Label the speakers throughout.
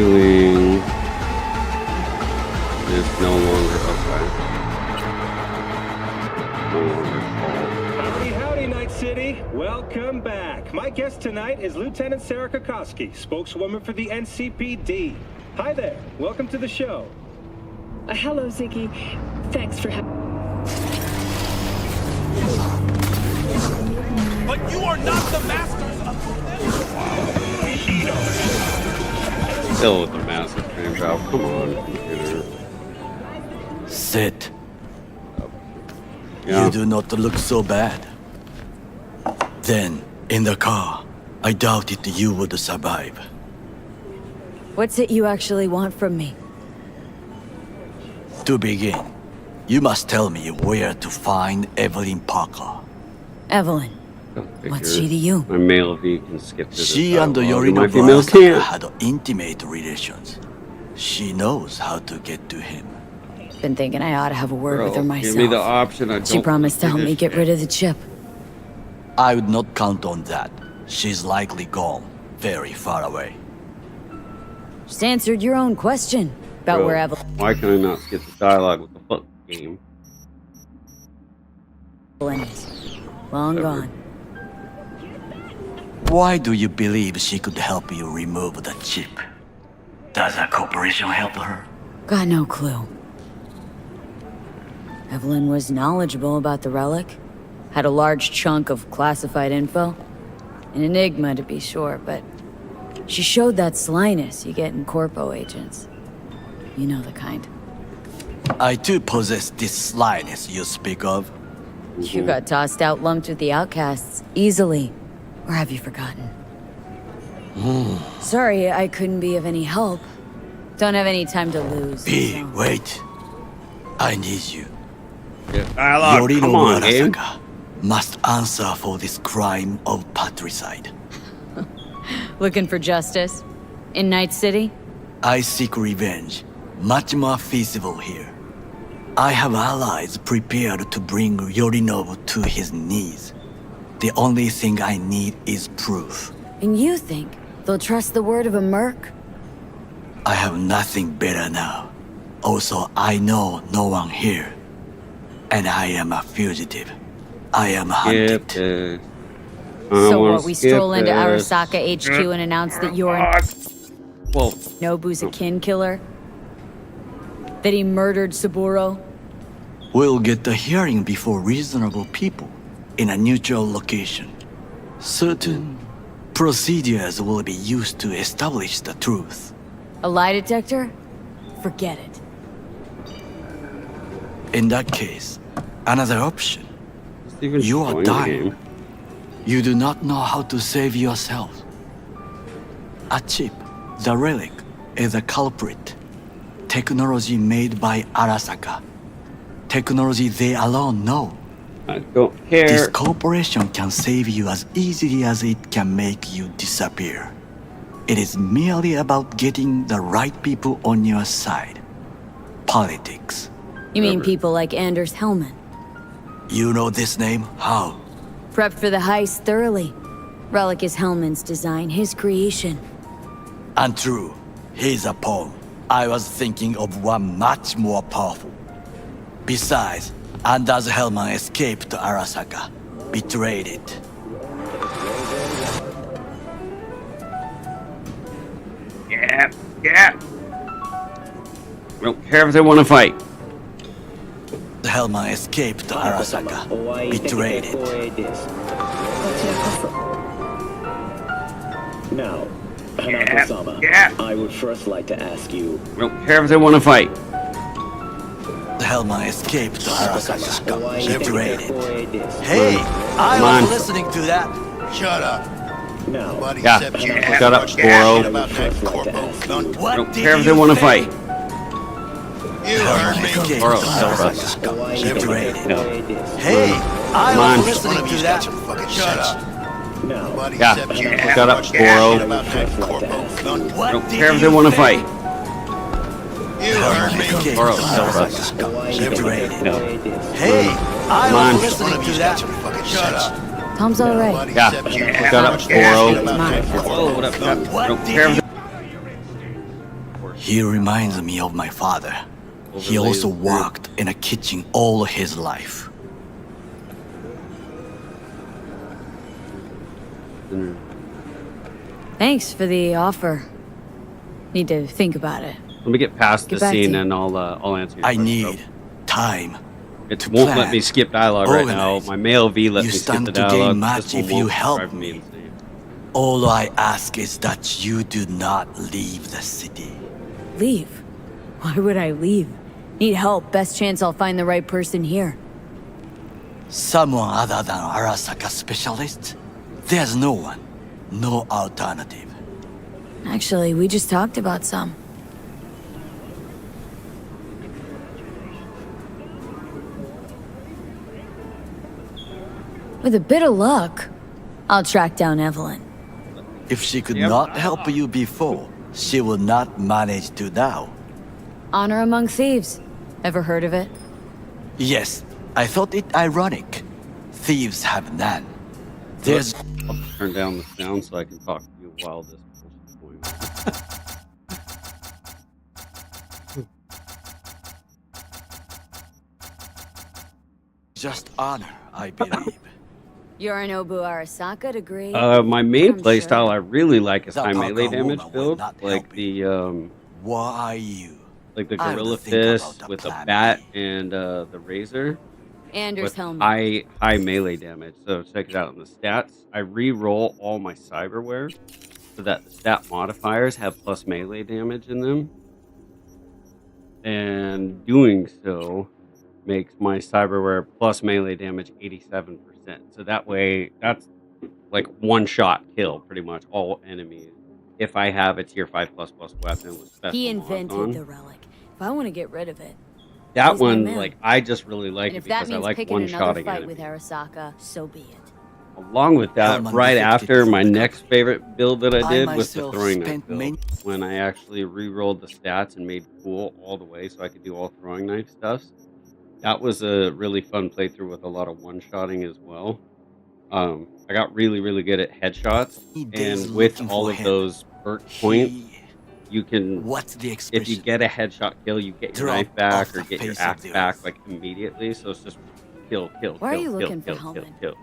Speaker 1: Doing is no longer okay. No longer called.
Speaker 2: Howdy, howdy, Night City. Welcome back. My guest tonight is Lieutenant Sarah Kokoski, spokeswoman for the NCPD. Hi there. Welcome to the show.
Speaker 3: Hello, Ziggy. Thanks for having.
Speaker 4: But you are not the masters of
Speaker 1: Still with the massive train job. Come on, computer.
Speaker 5: Sit.
Speaker 1: Yeah.
Speaker 5: You do not look so bad. Then, in the car, I doubted you would survive.
Speaker 6: What's it you actually want from me?
Speaker 5: To begin, you must tell me where to find Evelyn Parker.
Speaker 6: Evelyn. What's she to you?
Speaker 1: My male V can skip to this.
Speaker 5: She and
Speaker 1: my
Speaker 5: Yorino
Speaker 1: female can't.
Speaker 5: had intimate relations. She knows how to get to him.
Speaker 6: Been thinking I ought to have a word with her
Speaker 1: Bro,
Speaker 6: myself.
Speaker 1: give me the option. I
Speaker 6: She
Speaker 1: don't
Speaker 6: promised to
Speaker 1: do
Speaker 6: help me
Speaker 1: this
Speaker 6: get
Speaker 1: shit.
Speaker 6: rid of the chip.
Speaker 5: I would not count on that. She's likely gone, very far away.
Speaker 6: Just answered your own question about
Speaker 1: Bro,
Speaker 6: where Evelyn
Speaker 1: why can I not skip the dialogue with the fuck game?
Speaker 6: is. Long gone.
Speaker 5: Why do you believe she could help you remove the chip? Does a corporation help her?
Speaker 6: Got no clue. Evelyn was knowledgeable about the relic. Had a large chunk of classified info. An enigma, to be sure, but she showed that slyness you get in corpo agents. You know the kind.
Speaker 5: I too possess this slyness you speak of.
Speaker 6: You got tossed out lumped with the outcasts, easily. Or have you forgotten? Sorry, I couldn't be of any help. Don't have any time to lose.
Speaker 5: B,
Speaker 6: so-
Speaker 5: wait. I need you.
Speaker 1: Yeah, dialogue. Come on, game.
Speaker 5: Arasaka must answer for this crime of patricide.
Speaker 6: Looking for justice? In Night City?
Speaker 5: I seek revenge, much more feasible here. I have allies prepared to bring Yorinobu to his knees. The only thing I need is proof.
Speaker 6: And you think they'll trust the word of a merc?
Speaker 5: I have nothing better now. Also, I know no one here. And I am a fugitive. I am hunted.
Speaker 1: Skip this.
Speaker 6: So what, we stroll into Arasaka HQ and announce that you're
Speaker 1: Well,
Speaker 6: Nobu's a kin killer? That he murdered Saburo?
Speaker 5: We'll get the hearing before reasonable people in a neutral location. Certain procedures will be used to establish the truth.
Speaker 6: A lie detector? Forget it.
Speaker 5: In that case, another option.
Speaker 1: even
Speaker 5: You are
Speaker 1: join the
Speaker 5: dying.
Speaker 1: game.
Speaker 5: You do not know how to save yourself. A chip, the relic, is a culprit. Technology made by Arasaka. Technology they alone know.
Speaker 1: I don't
Speaker 5: This
Speaker 1: care.
Speaker 5: corporation can save you as easily as it can make you disappear. It is merely about getting the right people on your side. Politics.
Speaker 6: You mean
Speaker 1: Whatever.
Speaker 6: people like Anders Hellman?
Speaker 5: You know this name? How?
Speaker 6: Prepped for the heist thoroughly. Relic is Hellman's design, his creation.
Speaker 5: Untrue. He's a pawn. I was thinking of one much more powerful. Besides, Anders Hellman escaped to Arasaka. Betrayed it.
Speaker 1: Yeah. I don't care if they want to fight.
Speaker 5: Hellman escaped to Arasaka. Betrayed it.
Speaker 7: Now, Hanako-sama,
Speaker 1: Yeah.
Speaker 7: I would first like to ask you,
Speaker 1: I don't care if they want to fight.
Speaker 5: Hellman escaped to Arasaka.
Speaker 7: why
Speaker 5: Betrayed it.
Speaker 7: this?
Speaker 5: Hey, I
Speaker 1: Come on.
Speaker 5: was listening to that.
Speaker 8: Shut up.
Speaker 7: Now,
Speaker 8: Nobody
Speaker 1: Yeah.
Speaker 8: except you
Speaker 1: Shut
Speaker 8: have
Speaker 1: up,
Speaker 8: much
Speaker 1: Goro.
Speaker 8: to about that corpo cunt.
Speaker 1: I
Speaker 5: What
Speaker 1: don't
Speaker 5: did
Speaker 1: care if
Speaker 5: you
Speaker 1: they want to
Speaker 5: say?
Speaker 1: fight.
Speaker 8: You heard
Speaker 5: Hellman
Speaker 8: me.
Speaker 5: escaped
Speaker 1: Goro,
Speaker 5: to
Speaker 1: shut up.
Speaker 5: Arasaka. Betrayed it.
Speaker 1: No.
Speaker 5: Hey, I
Speaker 1: Come on.
Speaker 5: was
Speaker 8: One
Speaker 5: listening
Speaker 8: of
Speaker 5: to
Speaker 8: you's got
Speaker 5: that.
Speaker 8: some fucking
Speaker 5: Shut
Speaker 8: sense.
Speaker 5: up.
Speaker 7: now,
Speaker 8: Nobody
Speaker 1: Yeah.
Speaker 8: except you
Speaker 1: Shut
Speaker 8: have
Speaker 1: up,
Speaker 8: much
Speaker 1: Goro.
Speaker 8: about that corpo cunt.
Speaker 5: What
Speaker 1: I don't
Speaker 5: did
Speaker 1: care if they
Speaker 5: you
Speaker 1: want to
Speaker 5: say?
Speaker 1: fight.
Speaker 8: You heard
Speaker 5: Hellman
Speaker 8: me.
Speaker 5: escaped
Speaker 1: Goro,
Speaker 5: to
Speaker 1: shut up.
Speaker 5: Arasaka. Betrayed it.
Speaker 1: No.
Speaker 5: Hey, I
Speaker 1: Come on.
Speaker 5: was
Speaker 8: One
Speaker 5: listening
Speaker 8: of
Speaker 5: to
Speaker 8: you's
Speaker 5: that.
Speaker 8: got some fucking sense.
Speaker 6: Tom's alright.
Speaker 8: Nobody
Speaker 1: Yeah.
Speaker 8: except you
Speaker 1: Shut
Speaker 8: have
Speaker 1: up,
Speaker 8: much
Speaker 1: Goro.
Speaker 8: about that
Speaker 6: Mine.
Speaker 8: corpo
Speaker 1: Oh, what up?
Speaker 8: cunt.
Speaker 1: I
Speaker 5: What
Speaker 1: don't
Speaker 5: did
Speaker 1: care if
Speaker 5: you
Speaker 1: they...
Speaker 5: He reminds me of my father. He also worked in a kitchen all his life.
Speaker 6: Thanks for the offer. Need to think about it.
Speaker 1: Let me get past
Speaker 6: Get
Speaker 1: the
Speaker 6: back to
Speaker 1: scene
Speaker 6: you.
Speaker 1: and I'll answer your
Speaker 5: I
Speaker 1: question.
Speaker 5: need time.
Speaker 1: It
Speaker 5: to
Speaker 1: won't let
Speaker 5: plan,
Speaker 1: me skip dialogue right now.
Speaker 5: organize.
Speaker 1: My male V let
Speaker 5: You
Speaker 1: me skip
Speaker 5: stand
Speaker 1: the
Speaker 5: to gain
Speaker 1: dialogue.
Speaker 5: much
Speaker 1: This one
Speaker 5: if you
Speaker 1: won't,
Speaker 5: help
Speaker 1: drive me
Speaker 5: me.
Speaker 1: insane.
Speaker 5: All I ask is that you do not leave the city.
Speaker 6: Leave? Why would I leave? Need help. Best chance I'll find the right person here.
Speaker 5: Someone other than Arasaka specialist? There's no one. No alternative.
Speaker 6: Actually, we just talked about some. With a bit of luck, I'll track down Evelyn.
Speaker 5: If she could
Speaker 1: Yep.
Speaker 5: not help you before, she will not manage to now.
Speaker 6: Honor among thieves. Ever heard of it?
Speaker 5: Yes, I thought it ironic. Thieves have none. There's
Speaker 1: I'll turn down the sound so I can talk to you while this is going on.
Speaker 5: just honor, I believe.
Speaker 6: Yorinobu Arasaka degree.
Speaker 1: My main
Speaker 6: I'm
Speaker 1: playstyle
Speaker 6: sure.
Speaker 1: I really like is
Speaker 5: The
Speaker 1: high melee
Speaker 5: Parker
Speaker 1: damage
Speaker 5: woman will
Speaker 1: build,
Speaker 5: not
Speaker 1: like
Speaker 5: help
Speaker 1: the
Speaker 5: Why are you?
Speaker 1: like the
Speaker 5: I will
Speaker 1: gorilla
Speaker 5: think about
Speaker 1: fist
Speaker 5: the
Speaker 1: with a
Speaker 5: plan
Speaker 1: bat
Speaker 5: B.
Speaker 1: and the razor
Speaker 6: Anders
Speaker 1: with
Speaker 6: helmet.
Speaker 1: high melee damage. So check it out on the stats. I re-roll all my cyberware so that the stat modifiers have plus melee damage in them, and doing so makes my cyberware plus melee damage 87%. So that way, that's like one shot kill pretty much all enemies if I have a tier 5++ weapon with special
Speaker 6: He
Speaker 1: mods
Speaker 6: invented
Speaker 1: on.
Speaker 6: the relic. If I want to get rid of it,
Speaker 1: That
Speaker 6: he's my
Speaker 1: one,
Speaker 6: man.
Speaker 1: like, I just really like
Speaker 6: And
Speaker 1: it
Speaker 6: if that
Speaker 1: because I
Speaker 6: means
Speaker 1: like
Speaker 6: picking another
Speaker 1: one-shotting
Speaker 6: fight
Speaker 1: enemies.
Speaker 6: with Arasaka, so be it.
Speaker 1: Along with that,
Speaker 5: Herman
Speaker 1: right
Speaker 5: defected
Speaker 1: after
Speaker 5: from
Speaker 1: my
Speaker 5: the
Speaker 1: next
Speaker 5: company.
Speaker 1: favorite build that I
Speaker 5: I
Speaker 1: did was the
Speaker 5: myself
Speaker 1: throwing knife
Speaker 5: spent
Speaker 1: build.
Speaker 5: many-
Speaker 1: When I actually re-rolled the stats and made cool all the way so I could do all throwing knife stuffs. That was a really fun playthrough with a lot of one-shotting as well. I got really, really good at headshots,
Speaker 5: Days
Speaker 1: and with
Speaker 5: looking
Speaker 1: all
Speaker 5: for
Speaker 1: of
Speaker 5: him.
Speaker 1: those perk points,
Speaker 5: He...
Speaker 1: you can,
Speaker 5: What's the
Speaker 1: if you
Speaker 5: expression?
Speaker 1: get a headshot kill, you get your
Speaker 5: Drop
Speaker 1: knife back
Speaker 5: off
Speaker 1: or
Speaker 5: the
Speaker 1: get your
Speaker 5: face of
Speaker 1: axe
Speaker 5: the
Speaker 1: back
Speaker 5: earth.
Speaker 1: like immediately. So it's just kill, kill,
Speaker 6: Why are
Speaker 1: kill,
Speaker 6: you
Speaker 1: kill,
Speaker 6: looking for
Speaker 1: kill, kill,
Speaker 6: Hellman?
Speaker 1: kill.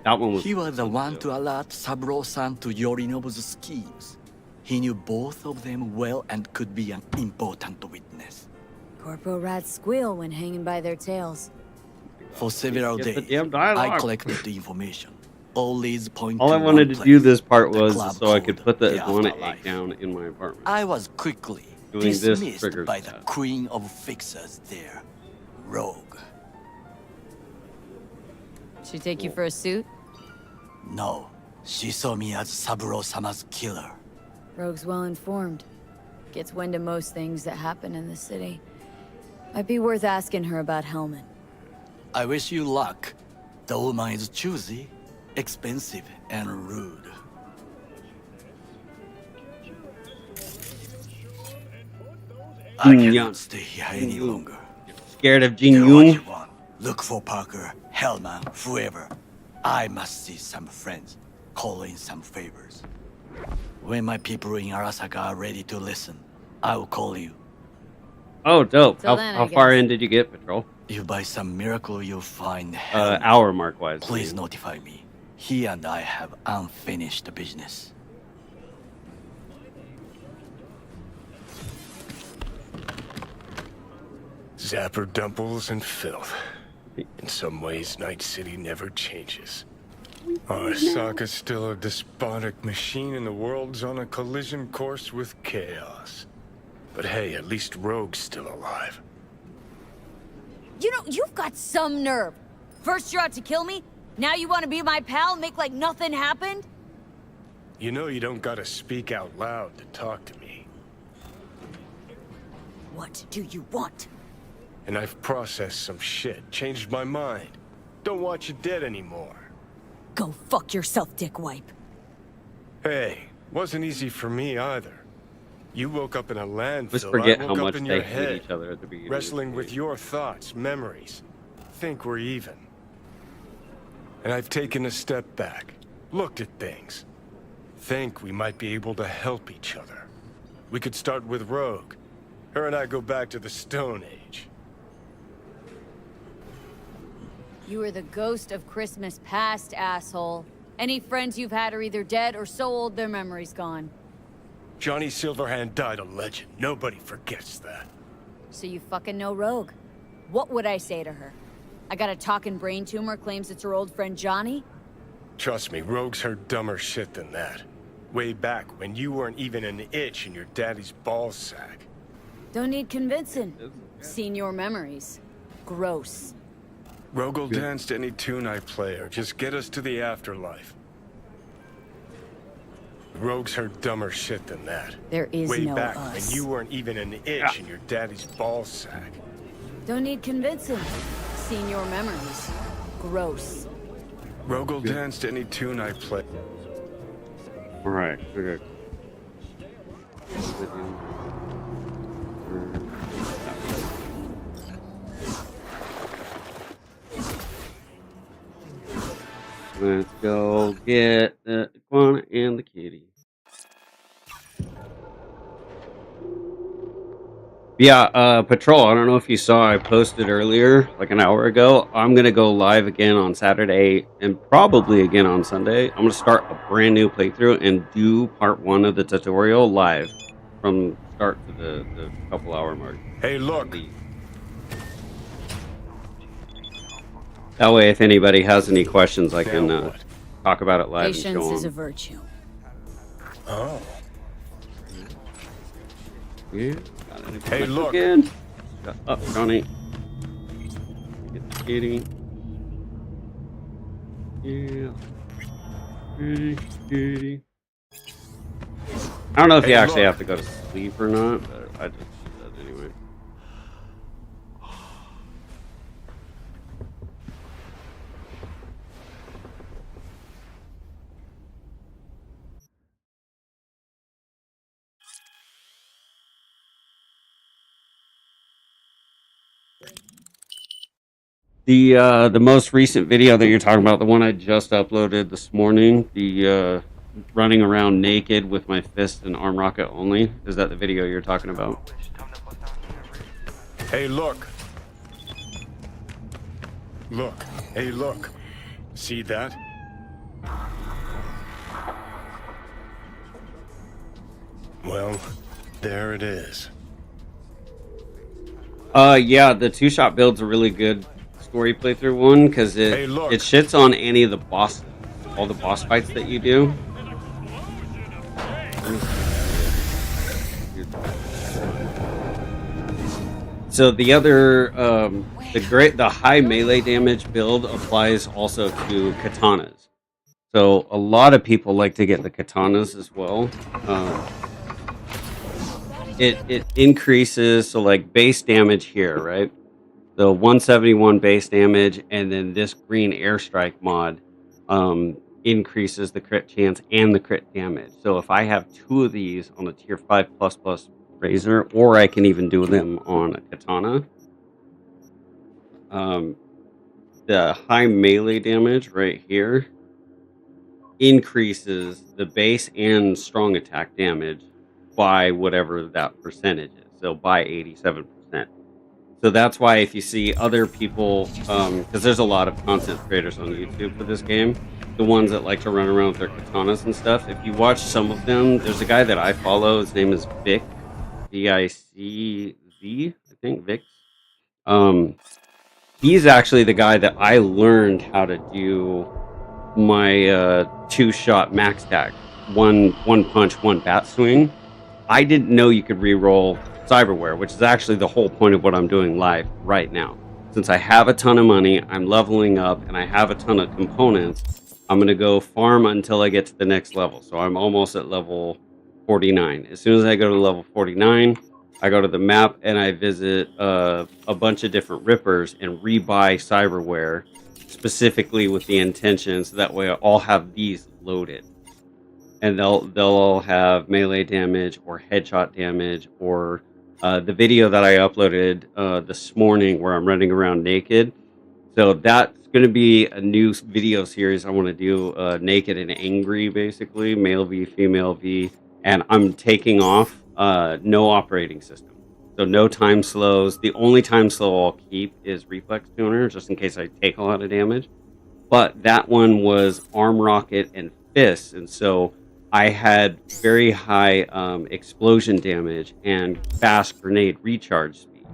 Speaker 1: That one was
Speaker 5: He was the
Speaker 1: fun
Speaker 5: one
Speaker 1: too.
Speaker 5: to alert Saburo-san to Yorinobu's schemes. He knew both of them well and could be an important witness.
Speaker 6: Corpo rats squeal when hanging by their tails.
Speaker 5: For several
Speaker 1: Get the
Speaker 5: days,
Speaker 1: damn
Speaker 5: I
Speaker 1: dialogue.
Speaker 5: collected the information. All leads point
Speaker 1: All
Speaker 5: to
Speaker 1: I wanted
Speaker 5: one
Speaker 1: to do
Speaker 5: place,
Speaker 1: this part
Speaker 5: the
Speaker 1: was
Speaker 5: club
Speaker 1: so I could
Speaker 5: called
Speaker 1: put the
Speaker 5: the
Speaker 1: iguana
Speaker 5: Afterlife.
Speaker 1: egg down in my apartment.
Speaker 5: I was quickly
Speaker 1: Doing this
Speaker 5: dismissed
Speaker 1: triggers
Speaker 5: by the
Speaker 1: that.
Speaker 5: queen of fixers there, Rogue.
Speaker 6: Should take you for a suit?
Speaker 5: No, she saw me as Saburo-sama's killer.
Speaker 6: Rogue's well informed. Gets wind of most things that happen in the city. Might be worth asking her about Hellman.
Speaker 5: I wish you luck. The woman is choosy, expensive, and rude. I
Speaker 1: Young.
Speaker 5: cannot stay here any
Speaker 1: Young.
Speaker 5: longer.
Speaker 1: Scared of Jin
Speaker 5: Do what
Speaker 1: Yoon?
Speaker 5: you want. Look for Parker, Hellman, whoever. I must see some friends, call in some favors. When my people in Arasaka are ready to listen, I will call you.
Speaker 1: Oh, dope.
Speaker 6: Till then, I
Speaker 1: How far
Speaker 6: guess.
Speaker 1: in did you get, Patrol?
Speaker 5: If by some miracle you find Hellman,
Speaker 1: Hour mark wise.
Speaker 5: please notify me. He and I have unfinished business.
Speaker 9: Zapper dumples and filth. In some ways, Night City never changes. Arasaka's still a despotic machine and the world's on a collision course with chaos. But hey, at least Rogue's still alive.
Speaker 6: You know, you've got some nerve. First you're out to kill me, now you want to be my pal and make like nothing happened?
Speaker 9: You know you don't gotta speak out loud to talk to me.
Speaker 6: What do you want?
Speaker 9: And I've processed some shit, changed my mind. Don't want you dead anymore.
Speaker 6: Go fuck yourself, dickwipe.
Speaker 9: Hey, wasn't easy for me either. You woke up in a landfill,
Speaker 1: Let's
Speaker 9: I
Speaker 1: forget
Speaker 9: woke
Speaker 1: how
Speaker 9: up
Speaker 1: much
Speaker 9: in
Speaker 1: they
Speaker 9: your
Speaker 1: hate
Speaker 9: head.
Speaker 1: each other at the beginning.
Speaker 9: Wrestling with your thoughts, memories. Think we're even. And I've taken a step back, looked at things. Think we might be able to help each other. We could start with Rogue, Her and I go back to the Stone Age.
Speaker 6: You are the ghost of Christmas past, asshole. Any friends you've had are either dead or so old their memory's gone.
Speaker 9: Johnny Silverhand died a legend. Nobody forgets that.
Speaker 6: So you fucking know Rogue. What would I say to her? I got a talking brain tumor, claims it's her old friend Johnny?
Speaker 9: Trust me, Rogue's heard dumber shit than that. Way back when you weren't even an itch in your daddy's ball sack.
Speaker 6: Don't need convincing. Seen your memories. Gross.
Speaker 9: Rogue will dance to any tune I play her. Just get us to the afterlife. Rogue's heard dumber shit than that.
Speaker 6: There is
Speaker 9: Way
Speaker 6: no
Speaker 9: back
Speaker 6: us.
Speaker 9: when you weren't even an itch in your daddy's ball sack.
Speaker 6: Don't need convincing. Seen your memories. Gross.
Speaker 9: Rogue will dance to any tune I play.
Speaker 1: All right. Okay. Let's go get the iguana and the kitty. Yeah, Patrol, I don't know if you saw, I posted earlier, like an hour ago. I'm going to go live again on Saturday and probably again on Sunday. I'm going to start a brand new playthrough and do part 1 of the tutorial live from start to the couple hour mark.
Speaker 9: Hey, look.
Speaker 1: That way, if anybody has any questions, I can talk about it live.
Speaker 6: Patience is a virtue.
Speaker 9: Oh.
Speaker 1: Yeah.
Speaker 9: Hey, look.
Speaker 1: Again. Shut up, Johnny. Get the kitty. Yeah. Kitty. I don't know if you actually have to go to sleep or not, but I just do that anyway. The most recent video that you're talking about, the one I just uploaded this morning, the running around naked with my fist and arm rocket only, is that the video you're talking about?
Speaker 9: Hey, look. Look. Hey, look. See that? Well, there it is.
Speaker 1: Yeah, the two-shot build's a really good story playthrough one because it shits on any of the bosses, all the boss fights that you do. So the other, the high melee damage build applies also to katanas. So a lot of people like to get the katanas as well. It increases, so like base damage here, right? The 171 base damage, and then this green airstrike mod increases the crit chance and the crit damage. So if I have 2 of these on a tier 5++ razor, or I can even do them on a katana, the high melee damage right here increases the base and strong attack damage by whatever that percentage is. So by 87%. So that's why if you see other people, because there's a lot of content creators on YouTube for this game, the ones that like to run around with their katanas and stuff, if you watch some of them, there's a guy that I follow, his name is Vic, V-I-C-Z, I think, Vic. He's actually the guy that I learned how to do my 2-shot max tag, one punch, 1 bat swing. I didn't know you could re-roll Cyberware, which is actually the whole point of what I'm doing live right now. Since I have a ton of money, I'm leveling up, and I have a ton of components, I'm going to go farm until I get to the next level. So I'm almost at level 49. As soon as I go to level 49, I go to the map, and I visit a bunch of different rippers and rebuy Cyberware, specifically with the intention, so that way I'll have these loaded. And they'll all have melee damage or headshot damage, or the video that I uploaded this morning where I'm running around naked. So that's going to be a new video series I want to do, naked and angry, basically, male V, female V, and I'm taking off no operating system. So no time slows. The only time slow I'll keep is reflex tuner, just in case I take a lot of damage. But that one was arm rocket and fists, and so I had very high explosion damage and fast grenade recharge speed.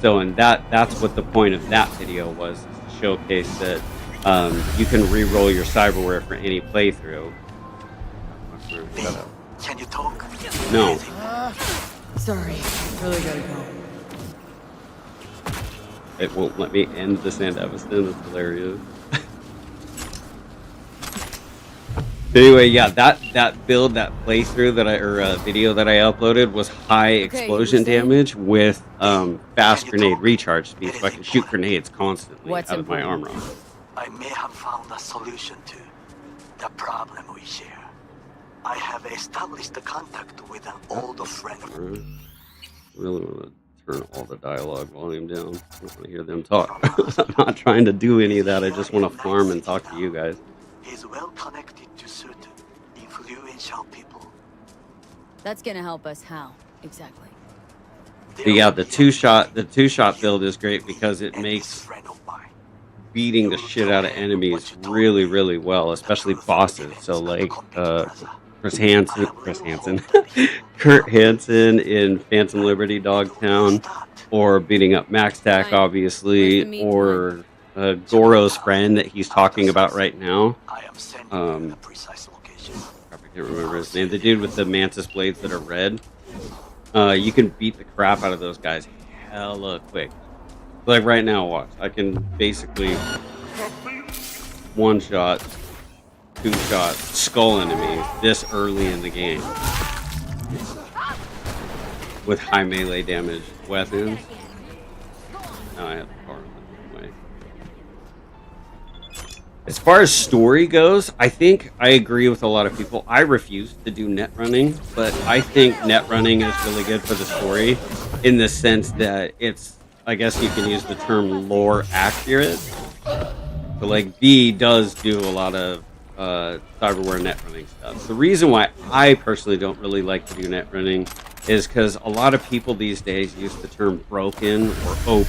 Speaker 1: So, and that's what the point of that video was, is to showcase that you can re-roll your cyberware for any playthrough. Shut up.
Speaker 5: Can you talk?
Speaker 1: No.
Speaker 6: Sorry, really gotta go.
Speaker 1: It won't let me end the Sand Evanston. It's hilarious. Anyway, yeah, that build, that playthrough that video that I uploaded was high explosion damage with fast grenade recharge speed, so I can shoot grenades constantly out of my arm rocket.
Speaker 5: I may have found a solution to the problem we share. I have established a contact with an old friend.
Speaker 1: I really want to turn all the dialogue volume down. I don't want to hear them talk. I'm not trying to do any of that. I just want to farm and talk to you guys.
Speaker 5: He's well connected to certain influential people.
Speaker 6: That's gonna help us how, exactly?
Speaker 1: But yeah, the two-shot build is great because it makes beating the shit out of enemies really, really well, especially bosses. So like Kurt Hansen in Phantom Liberty Dogtown, or beating up Max Tack, obviously, or Goro's friend that he's talking about right now. I can't remember his name. The dude with the mantis blades that are red. You can beat the crap out of those guys hella quick. Like right now, watch. I can basically one shot, two shot, skull enemies this early in the game with high melee damage weapons. Now I have the power way. As far as story goes, I think I agree with a lot of people. I refuse to do net running, but I think net running is really good for the story in the sense that it's, I guess you can use the term lore accurate. So like B does do a lot of Cyberware net running stuff. The reason why I personally don't really like to do net running is because a lot of people these days use the term broken or OP,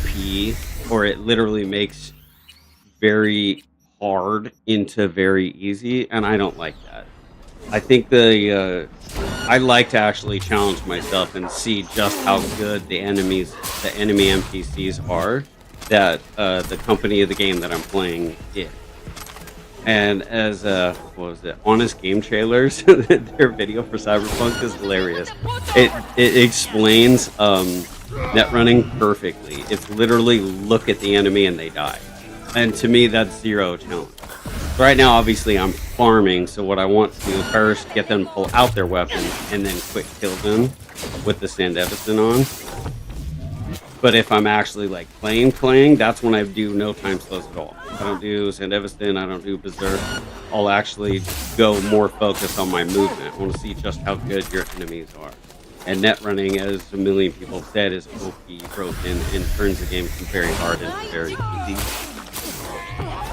Speaker 1: or it literally makes very hard into very easy, and I don't like that. I think I like to actually challenge myself and see just how good the enemy NPCs are that the company of the game that I'm playing is. And as what was it, Honest Game Trailers, their video for Cyberpunk is hilarious. It explains net running perfectly. It's literally look at the enemy and they die. And to me, that's zero challenge. Right now, obviously, I'm farming, so what I want to do first, get them to pull out their weapons, and then quick kill them with the Sand Evanston on. But if I'm actually like playing, that's when I do no time slows at all. I don't do Sand Evanston, I don't do Berserk. I'll actually go more focused on my movement. I want to see just how good your enemies are. And net running, as a million people said, is OP, broken, and turns the game from very hard into very easy.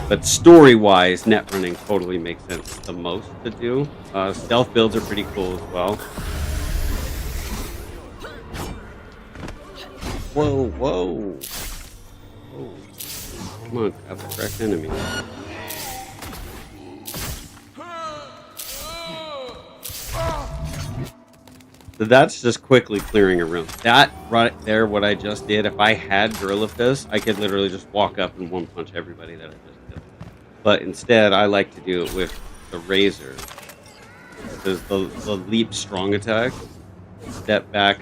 Speaker 1: But story-wise, net running totally makes sense the most to do. Stealth builds are pretty cool as well. Whoa, whoa. Whoa. Come on, grab the correct enemy. So that's just quickly clearing a room. That right there, what I just did, if I had Gorilla Fist, I could literally just walk up and one punch everybody that I just killed. But instead, I like to do it with the Razor. Because the leap strong attack, step back,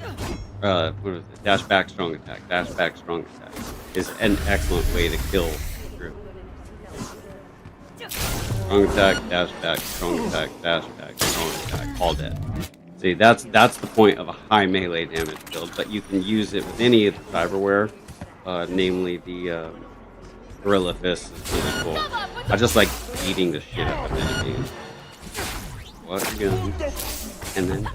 Speaker 1: what is it? Dash back strong attack, dash back strong attack is an excellent way to kill through. Strong attack, dash back, strong attack, dash back, strong attack, all dead. See, that's the point of a high melee damage build, but you can use it with any of the cyberware, namely the Gorilla Fist is really cool. I just like beating the shit out of enemies. What again? And then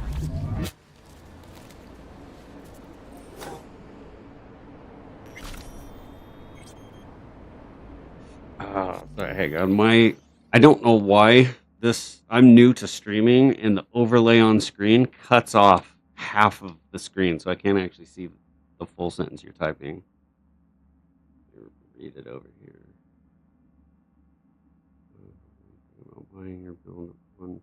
Speaker 1: sorry, hang on. I don't know why I'm new to streaming, and the overlay on screen cuts off half of the screen, so I can't actually see the full sentence you're typing. Read it over here. Buying or building one.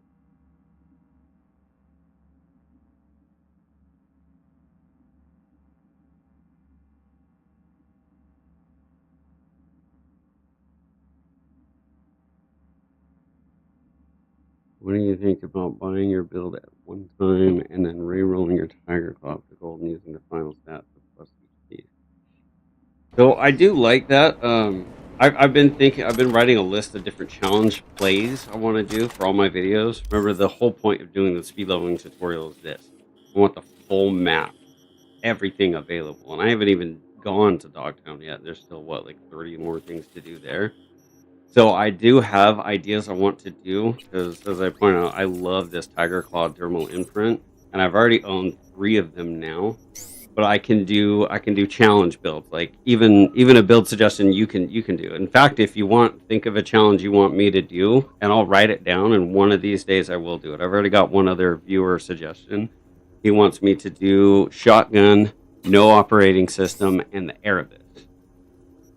Speaker 1: What do you think about buying your build at one time and then re-rolling your Tiger Claw to gold and using the final stats to plus each piece? So I do like that. I've been writing a list of different challenge plays I want to do for all my videos. Remember, the whole point of doing the speed leveling tutorial is this: I want the full map, everything available, and I haven't even gone to Dogtown yet. There's still like 30 more things to do there. So I do have ideas I want to do because, as I pointed out, I love this Tiger Claw dermal imprint, and I've already owned 3 of them now. But I can do challenge builds, like even a build suggestion you can do. In fact, if you want, think of a challenge you want me to do, and I'll write it down. And one of these days I will do it. I've already got one other viewer suggestion. He wants me to do shotgun, no operating system, and the Erebus.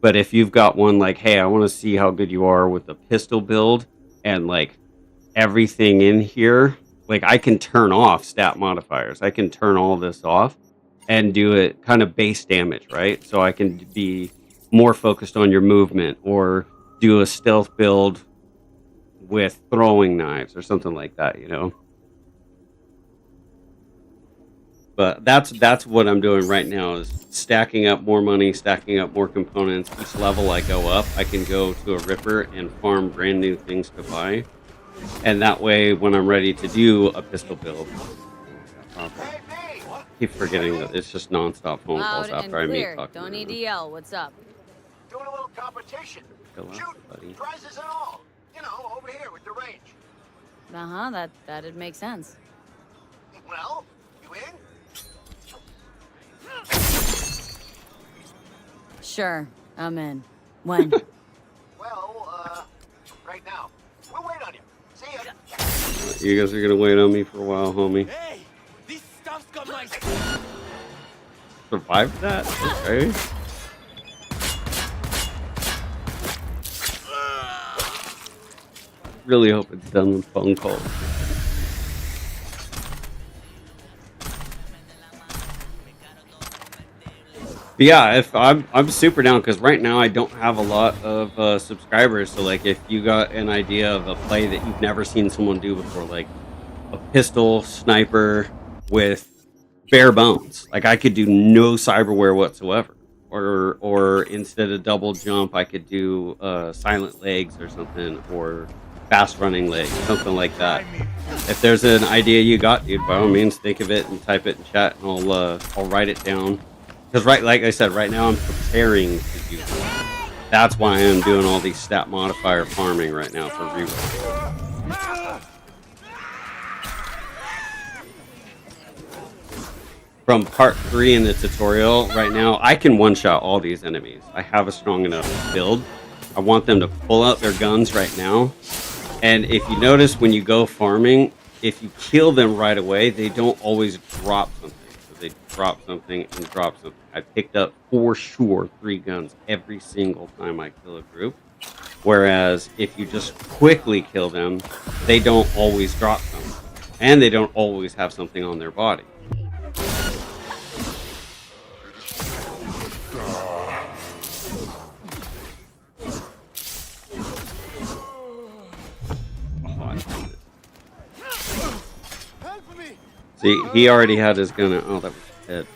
Speaker 1: But if you've got one like, hey, I want to see how good you are with the pistol build and like everything in here, like I can turn off stat modifiers. I can turn all this off and do it kind of base damage, right? So I can be more focused on your movement or do a stealth build with throwing knives or something like that, you know? But that's what I'm doing right now is stacking up more money, stacking up more components. Each level I go up, I can go to a Ripper and farm brand new things to buy. And that way, when I'm ready to do a pistol build, I keep forgetting that it's just nonstop phone calls after I make talking.
Speaker 6: Don't need to yell. What's up?
Speaker 8: Doing a little competition. Shoot, prizes and all. You know, over here with the range.
Speaker 6: That'd make sense.
Speaker 8: Well, you in?
Speaker 6: Sure, I'm in. When?
Speaker 8: Well, right now. We'll wait on you. See ya.
Speaker 1: You guys are gonna wait on me for a while, homie.
Speaker 4: Hey, this stuff's got my...
Speaker 1: Survive that? Okay. Really hope it's done with phone calls. But yeah, if I'm super down because right now I don't have a lot of subscribers. So like, if you got an idea of a play that you've never seen someone do before, like a pistol sniper with bare bones, like I could do no cyberware whatsoever, or instead of double jump, I could do silent legs or something, or fast running legs, something like that. If there's an idea you got, dude, by all means, think of it and type it in chat, and I'll write it down. Because like I said, right now I'm preparing to do this. That's why I'm doing all these stat modifier farming right now for reroll. From part 3 in the tutorial, right now I can one-shot all these enemies. I have a strong enough build. I want them to pull out their guns right now. And if you notice when you go farming, if you kill them right away, they don't always drop something. They drop something and drop something. I picked up for sure 3 guns every single time I kill a group. Whereas if you just quickly kill them, they don't always drop something. And they don't always have something on their body. See, he already had his gun out. Oh, that was dead.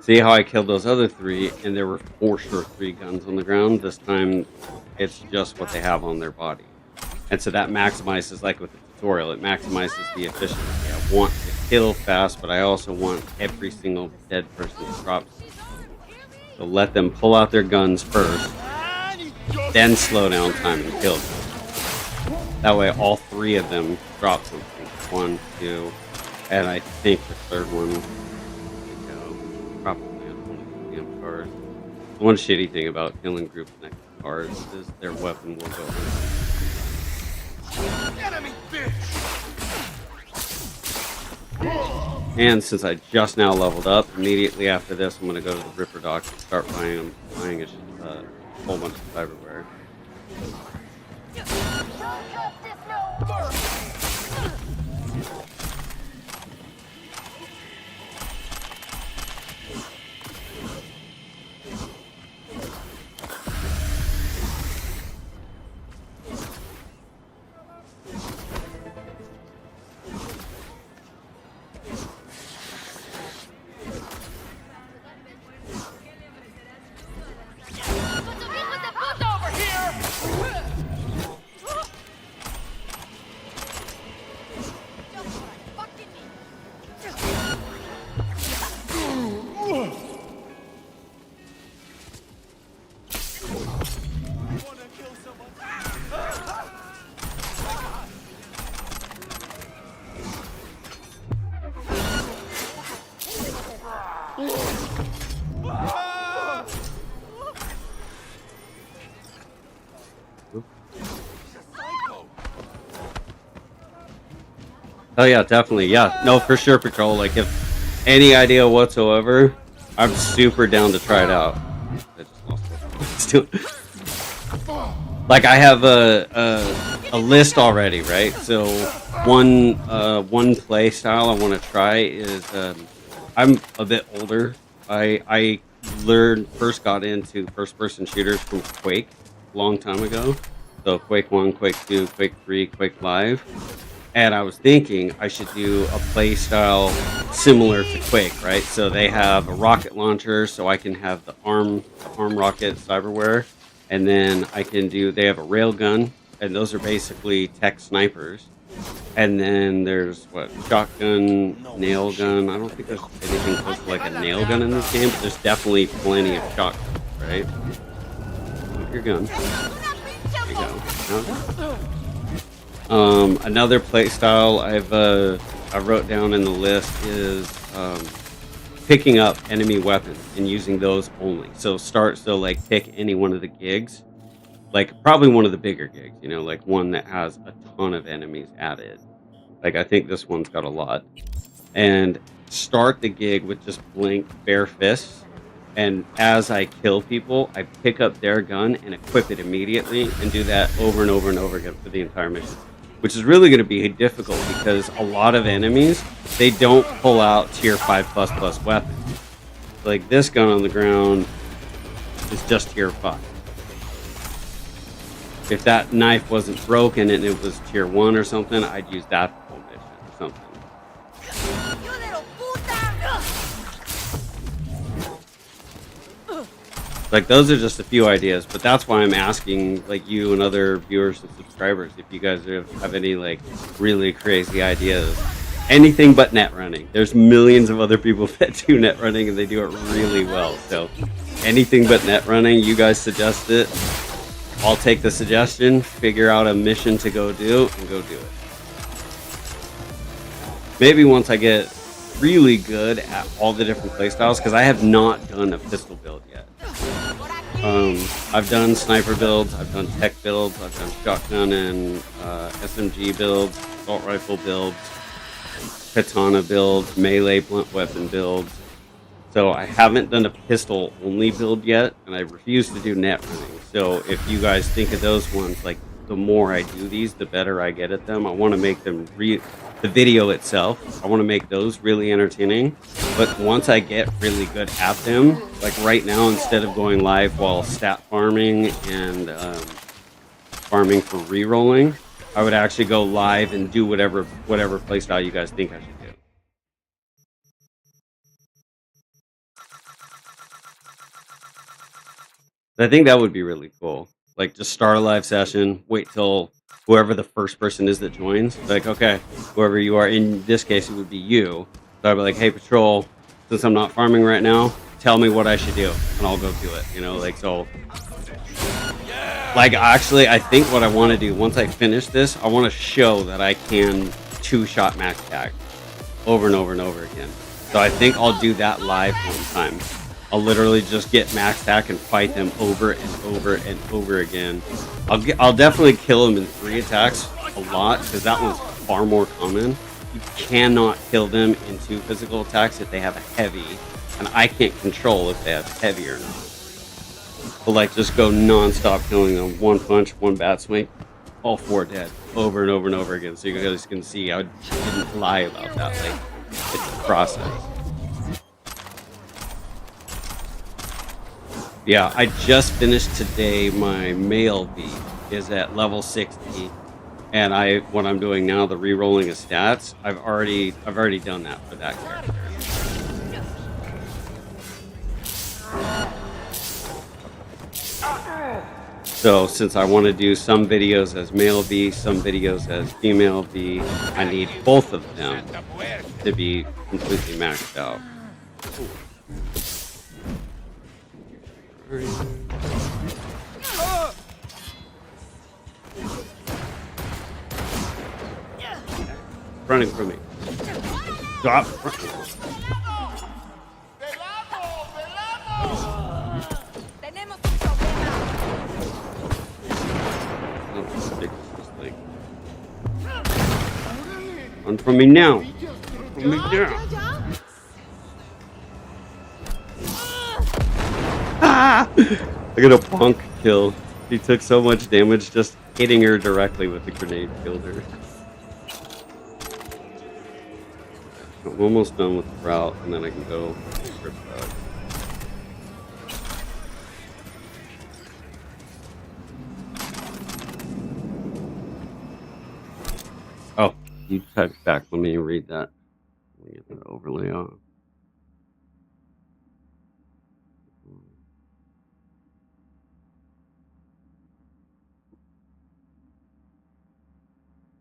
Speaker 1: See how I killed those other 3, and there were for sure 3 guns on the ground. This time, it's just what they have on their body. And so that maximizes, like with the tutorial, it maximizes the efficiency. I want to kill fast, but I also want every single dead person to drop something. So let them pull out their guns first, then slow down time and kill them. That way, all 3 of them drop something. 1, 2, and I think the third one would go probably on one of the damn cars. The one shitty thing about killing groups next to cars is their weapon will go
Speaker 8: Enemy bitch!
Speaker 1: And since I just now leveled up, immediately after this, I'm going to go to the Ripper Dock and start buying a whole bunch of cyberware. Oh yeah, definitely. Yeah, no, for sure, Patrol. Like, if any idea whatsoever, I'm super down to try it out. I just lost it. Let's do it. Like, I have a list already, right? So one play style I want to try is I'm a bit older. I first got into first person shooters from Quake a long time ago. So Quake 1, Quake 2, Quake 3, Quake Live. And I was thinking I should do a play style similar to Quake, right? So they have a rocket launcher, so I can have the arm rocket cyberware, and then they have a rail gun, and those are basically tech snipers. And then there's shotgun, nail gun. I don't think there's anything close to like a nail gun in this game, but there's definitely plenty of shotguns, right? Keep your gun. There you go. Another play style I wrote down in the list is picking up enemy weapons and using those only. So like pick any one of the gigs, like probably one of the bigger gigs, you know, like one that has a ton of enemies added. Like I think this one's got a lot. And start the gig with just blank bare fists. And as I kill people, I pick up their gun and equip it immediately and do that over and over and over again for the entire mission. Which is really going to be difficult because a lot of enemies, they don't pull out tier 5++ weapons. Like this gun on the ground is just tier 5. If that knife wasn't broken and it was tier 1 or something, I'd use that for full mission or something. Like those are just a few ideas, but that's why I'm asking like you and other viewers and subscribers if you guys have any like really crazy ideas. Anything but net running. There's millions of other people that do net running and they do it really well. So anything but net running, you guys suggest it. I'll take the suggestion, figure out a mission to go do, and go do it. Maybe once I get really good at all the different playstyles, because I have not done a pistol build yet. I've done sniper builds, I've done tech builds, I've done shotgun and SMG builds, assault rifle builds, katana builds, melee blunt weapon builds. So I haven't done a pistol only build yet, and I refuse to do net running. So if you guys think of those ones, like the more I do these, the better I get at them. I want to make them the video itself, I want to make those really entertaining. But once I get really good at them, like right now, instead of going live while stat farming and farming for re-rolling, I would actually go live and do whatever playstyle you guys think I should do. I think that would be really cool. Like just start a live session, wait till whoever the first person is that joins, like, okay, whoever you are, in this case it would be you. So I'd be like, hey Patrol, since I'm not farming right now, tell me what I should do and I'll go do it, you know, like, so like actually I think what I want to do once I finish this, I want to show that I can 2-shot max tag over and over and over again. So I think I'll do that live one time. I'll literally just get max attack and fight them over and over and over again. I'll definitely kill them in 3 attacks a lot because that one's far more common. you cannot kill them in 2 physical attacks if they have a heavy, and I can't control if they have heavy or not. But like, just go non-stop killing them, 1 punch, 1 bat swing, all 4 dead, over and over and over again. So you guys can see I didn't lie about that. Like, it's a process. Yeah, I just finished today. My male V is at level 60, and what I'm doing now, the re-rolling of stats, I've already done that for that character. So since I want to do some videos as male V, some videos as female V, I need both of them to be completely maxed out. Running from me. Stop. Run from me now. Run from me now. Ah! I got a punk kill. He took so much damage just hitting her directly with the grenade killed her. I'm almost done with the route, and then I can go rip back. Oh, you typed back. Let me read that. Let me get that overlay on.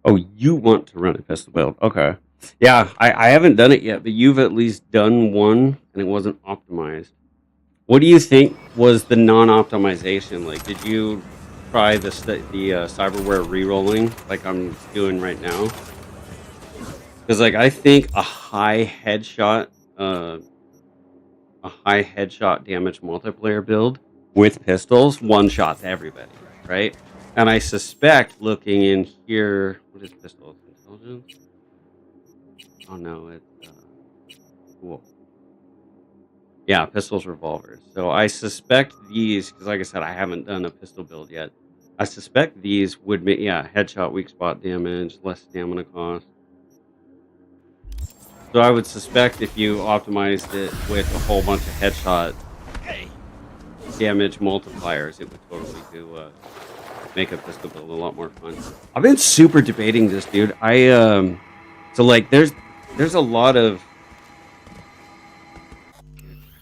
Speaker 1: Oh, you want to run a pistol build. Okay. Yeah, I haven't done it yet, but you've at least done one, and it wasn't optimized. What do you think was the non-optimization? Like, did you try the Cyberware re-rolling like I'm doing right now? Because, like, I think a high headshot damage multiplayer build with pistols one-shots everybody, right? And I suspect, looking in here, what is pistol intelligence? Oh no, it's cool. Yeah, pistols, revolvers. So I suspect these, because like I said, I haven't done a pistol build yet. I suspect these would make, yeah, headshot, weak spot damage, less stamina cost. So I would suspect if you optimized it with a whole bunch of headshot damage multipliers, it would totally do make a pistol build a lot more fun. I've been super debating this, dude. So like there's a lot of, I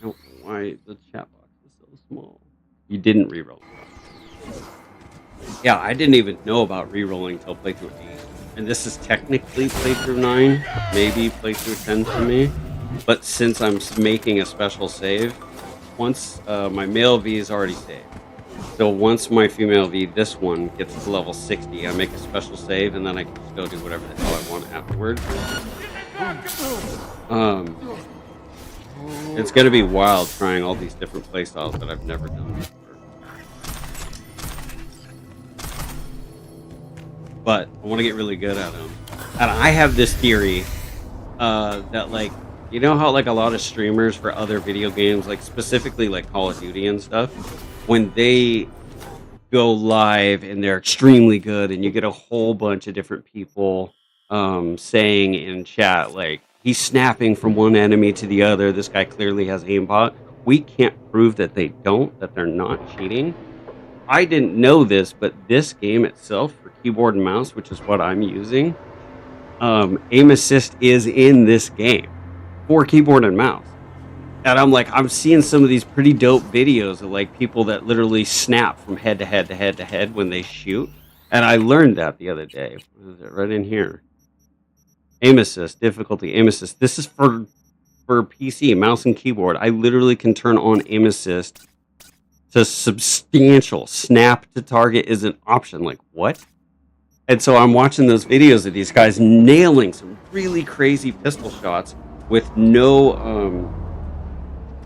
Speaker 1: don't know why the chat box is so small. You didn't reroll. Yeah, I didn't even know about rerolling until playthrough 8. And this is technically playthrough 9, maybe playthrough 10 for me. But since I'm making a special save, once my male V is already saved. So once my female V, this one, gets to level 60, I make a special save, and then I can just go do whatever the hell I want afterwards. It's going to be wild trying all these different playstyles that I've never done before. But I want to get really good at them. And I have this theory that, like, you know how like a lot of streamers for other video games, like specifically like Call of Duty and stuff, when they go live and they're extremely good and you get a whole bunch of different people saying in chat, like, he's snapping from one enemy to the other, this guy clearly has aimbot. We can't prove that they don't, that they're not cheating. I didn't know this, but this game itself, for keyboard and mouse, which is what I'm using, aim assist is in this game for keyboard and mouse. And I'm like, I'm seeing some of these pretty dope videos of like people that literally snap from head to head to head to head when they shoot. And I learned that the other day. What is it? Right in here. Aim assist, difficulty, aim assist. This is for PC, mouse and keyboard. I literally can turn on aim assist to substantial. Snap to target is an option. Like, what? And so I'm watching those videos of these guys nailing some really crazy pistol shots with no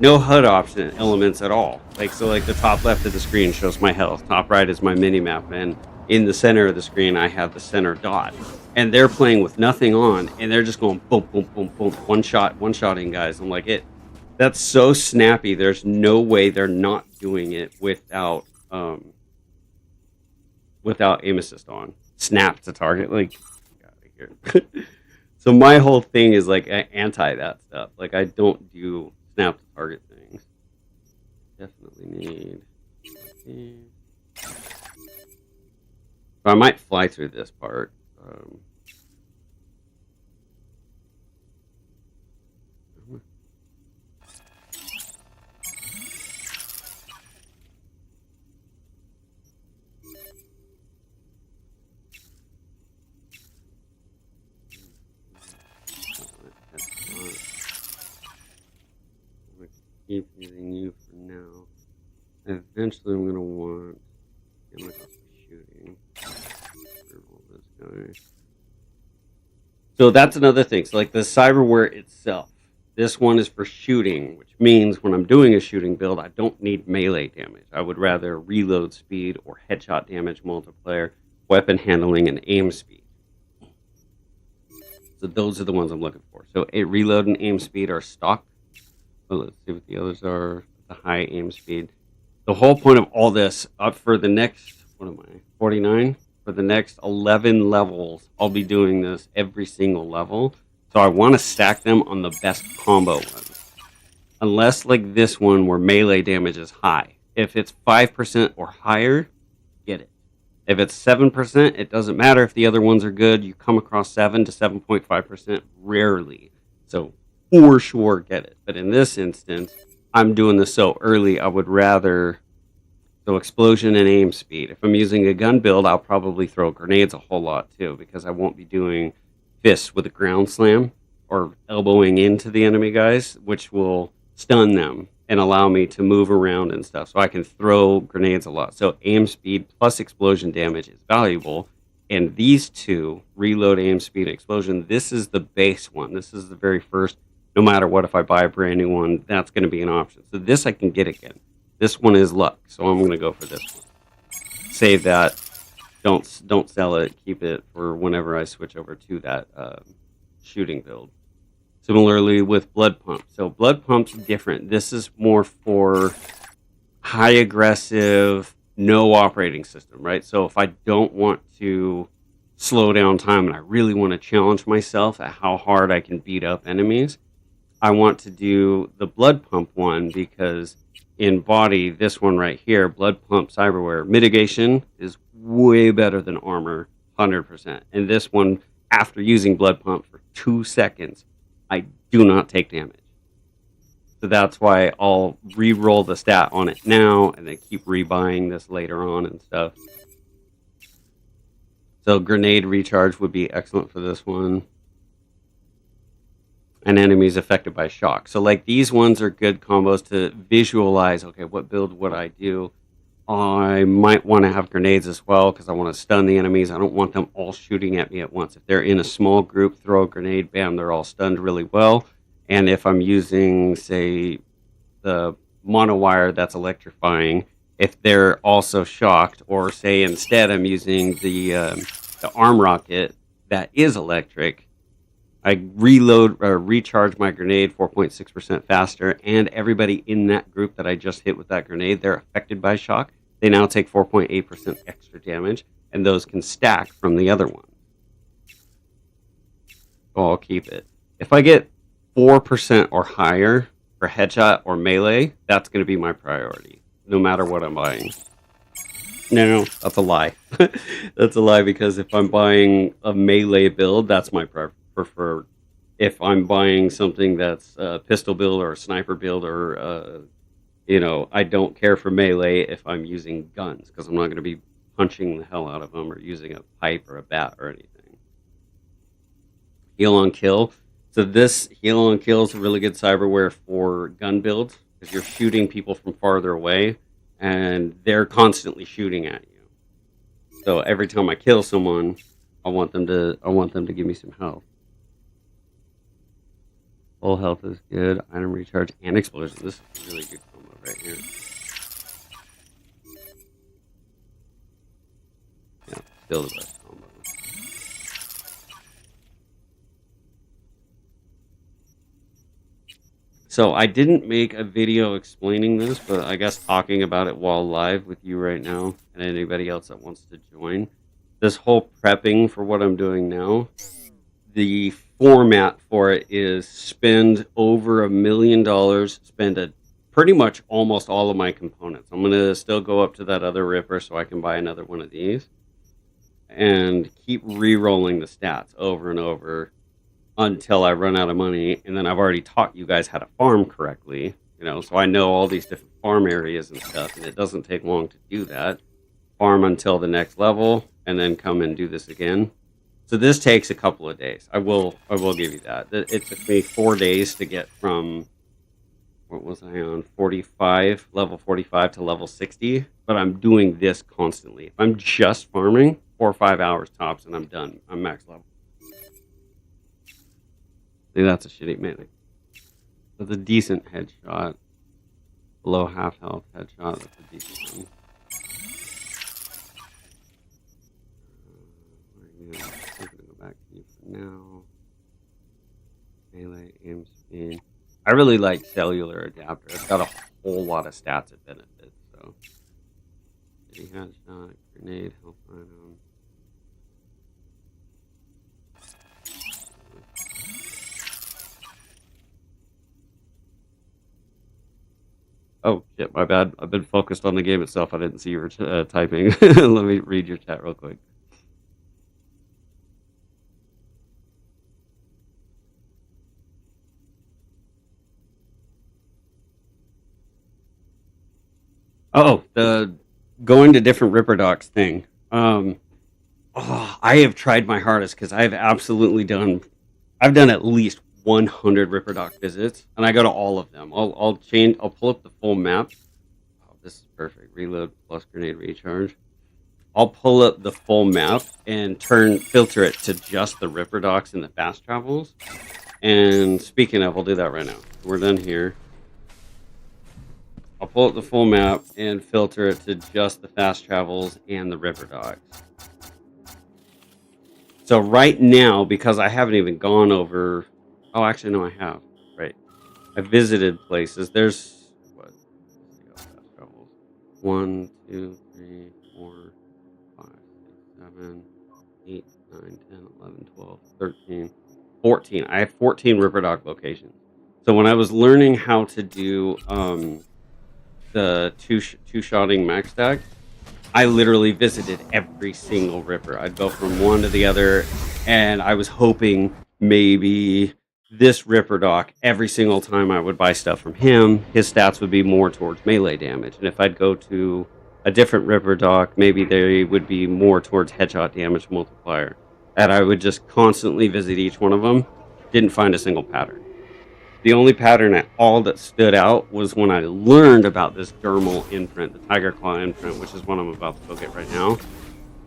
Speaker 1: HUD option elements at all. Like, so like the top left of the screen shows my health, top right is my mini map, and in the center of the screen, I have the center dot, and they're playing with nothing on, and they're just going boom, boom, boom, boom, one shotting guys. I'm like, that's so snappy. There's no way they're not doing it without aim assist on. Snap to target, like, get out of here. So my whole thing is like anti that stuff. Like, I don't do snap to target things. Definitely need. So I might fly through this part. Keep using you for now. Eventually, I'm gonna want chemicals for shooting. Roll this guy. So that's another thing. So, like the cyberware itself, this one is for shooting, which means when I'm doing a shooting build, I don't need melee damage. I would rather reload speed or headshot damage multiplier, weapon handling, and aim speed. So those are the ones I'm looking for. So reload and aim speed are stock. Well, let's see what the others are. The high aim speed. The whole point of all this, up for the next, 49? For the next 11 levels, I'll be doing this every single level. So I want to stack them on the best combo ones. Unless like this one where melee damage is high. If it's 5% or higher, get it. If it's 7%, it doesn't matter if the other ones are good. You come across 7 to 7.5% rarely. So for sure get it. But in this instance, I'm doing this so early, I would rather... So explosion and aim speed. If I'm using a gun build, I'll probably throw grenades a whole lot too, because I won't be doing fists with a ground slam or elbowing into the enemy guys, which will stun them and allow me to move around and stuff. So I can throw grenades a lot. So aim speed plus explosion damage is valuable. And these two, reload, aim speed, explosion, this is the base one. This is the very first, no matter what, if I buy a brand new one, that's going to be an option. So this I can get again. This one is luck, so I'm going to go for this one. Save that. Don't sell it. Keep it for whenever I switch over to that shooting build. Similarly with blood pump. So blood pump's different. This is more for high aggressive, no operating system, right? So if I don't want to slow down time and I really want to challenge myself at how hard I can beat up enemies, I want to do the blood pump one because in body, this one right here, blood pump cyberware, mitigation is way better than armor, 100%. And this one, after using blood pump for 2 seconds, I do not take damage. So that's why I'll re-roll the stat on it now and then keep rebuying this later on and stuff. So grenade recharge would be excellent for this one. And enemies affected by shock. So like these ones are good combos to visualize, okay, what build would I do? I might want to have grenades as well because I want to stun the enemies. I don't want them all shooting at me at once. If they're in a small group, throw a grenade, bam, they're all stunned really well. And if I'm using, say, the monowire that's electrifying, if they're also shocked, or say instead I'm using the arm rocket that is electric, I reload or recharge my grenade 4.6% faster, and everybody in that group that I just hit with that grenade, they're affected by shock. They now take 4.8% extra damage, and those can stack from the other one. So I'll keep it. If I get 4% or higher for headshot or melee, that's going to be my priority, no matter what I'm buying. No, that's a lie. That's a lie, because if I'm buying a melee build, that's my preferred. If I'm buying something that's a pistol build or a sniper build, or I don't care for melee if I'm using guns, because I'm not going to be punching the hell out of them or using a pipe or a bat or anything. Heal on kill. So this heal on kill is a really good cyberware for gun builds, because you're shooting people from farther away and they're constantly shooting at you. So every time I kill someone, I want them to give me some health. Full health is good. Item recharge and explosion. This is a really good combo right here. Yeah, still the best combo. So I didn't make a video explaining this, but I guess talking about it while live with you right now and anybody else that wants to join. This whole prepping for what I'm doing now, the format for it is spend over $1 million, spend pretty much almost all of my components. I'm going to still go up to that other Ripper so I can buy another one of these and keep re-rolling the stats over and over until I run out of money. And then I've already taught you guys how to farm correctly, so I know all these different farm areas and stuff, and it doesn't take long to do that. Farm until the next level and then come and do this again. So this takes a couple of days. I will give you that. It took me 4 days to get from, what was I on, level 45 to level 60, but I'm doing this constantly. If I'm just farming, 4 or 5 hours tops and I'm done. I'm max level. See, that's a shitty melee. That's a decent headshot. Below half health headshot, that's a decent one. I'm gonna go back to you for now. Melee, aim speed. I really like cellular adapter. It's got a whole lot of stats it benefits. So, city headshot, grenade, health item. Oh shit, my bad. I've been focused on the game itself. I didn't see you were typing. Let me read your chat real quick. Oh, the going to different Ripper docks thing. I have tried my hardest because I've done at least 100 Ripper Dock visits, and I go to all of them. I'll pull up the full map. Oh, this is perfect. Reload plus grenade recharge. I'll pull up the full map and filter it to just the Ripper Docks and the fast travels. And speaking of, I'll do that right now. We're done here. I'll pull up the full map and filter it to just the fast travels and the Ripper Docks. So right now, because I haven't even gone over... Oh, actually, no, I have. Right. I visited places. There's... What? Let's see how fast travels. 1, 2, 3, 4, 5, 6, 7, 8, 9, 10, 11, 12, 13, 14. I have 14 Ripper Dock locations. So when I was learning how to do the two-shotting max stack, I literally visited every single Ripper. I'd go from one to the other, and I was hoping maybe this Ripper Dock, every single time I would buy stuff from him, his stats would be more towards melee damage. And if I'd go to a different Ripper Dock, maybe they would be more towards headshot damage multiplier. And I would just constantly visit each one of them. Didn't find a single pattern. The only pattern at all that stood out was when I learned about this dermal imprint, the Tiger Claw imprint, which is what I'm about to go get right now.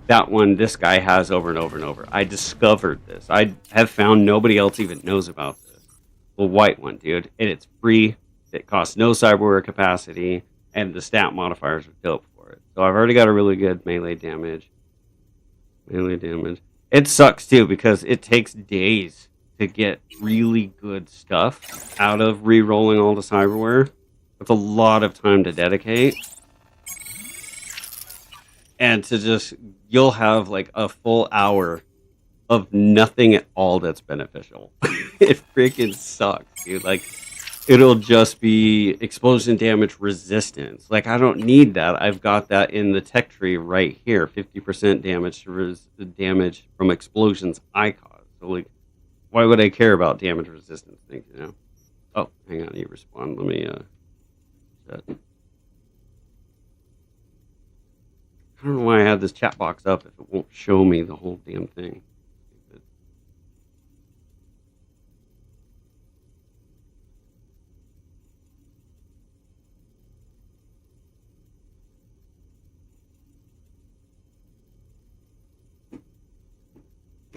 Speaker 1: That one, this guy has over and over and over. I discovered this. I have found nobody else even knows about this. The white one, dude. And it's free. It costs no cyberware capacity. And the stat modifiers are dope for it. So I've already got a really good melee damage. It sucks, too, because it takes days to get really good stuff out of re-rolling all the cyberware. It's a lot of time to dedicate. And to just, you'll have like a full hour of nothing at all that's beneficial. It freaking sucks, dude. Like, it'll just be explosion damage resistance. Like, I don't need that. I've got that in the tech tree right here. 50% damage to damage from explosions I cause. So, like, why would I care about damage resistance things, Oh, hang on, you respond. Let me, chat. I don't know why I have this chat box up if it won't show me the whole damn thing.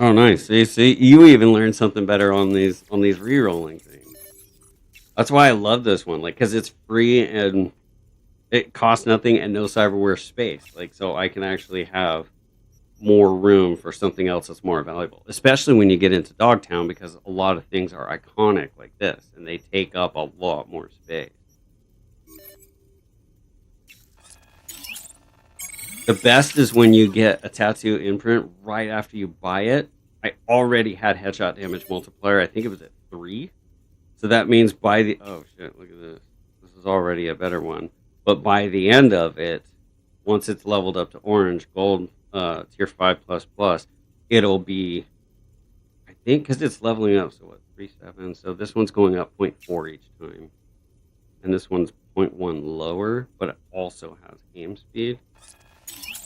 Speaker 1: Oh, nice. See, you even learned something better on these re-rolling things. That's why I love this one, like, because it's free and it costs nothing and no cyberware space. Like, so I can actually have more room for something else that's more valuable, especially when you get into Dogtown, because a lot of things are iconic like this, and they take up a lot more space. The best is when you get a tattoo imprint right after you buy it. I already had headshot damage multiplier. I think it was at 3. So that means by the... Oh, shit, look at this. This is already a better one. But by the end of it, once it's leveled up to orange, gold, tier 5++, it'll be... I think because it's leveling up, so what, 3.7? So this one's going up 0.4 each time. And this one's 0.1 lower, but it also has aim speed.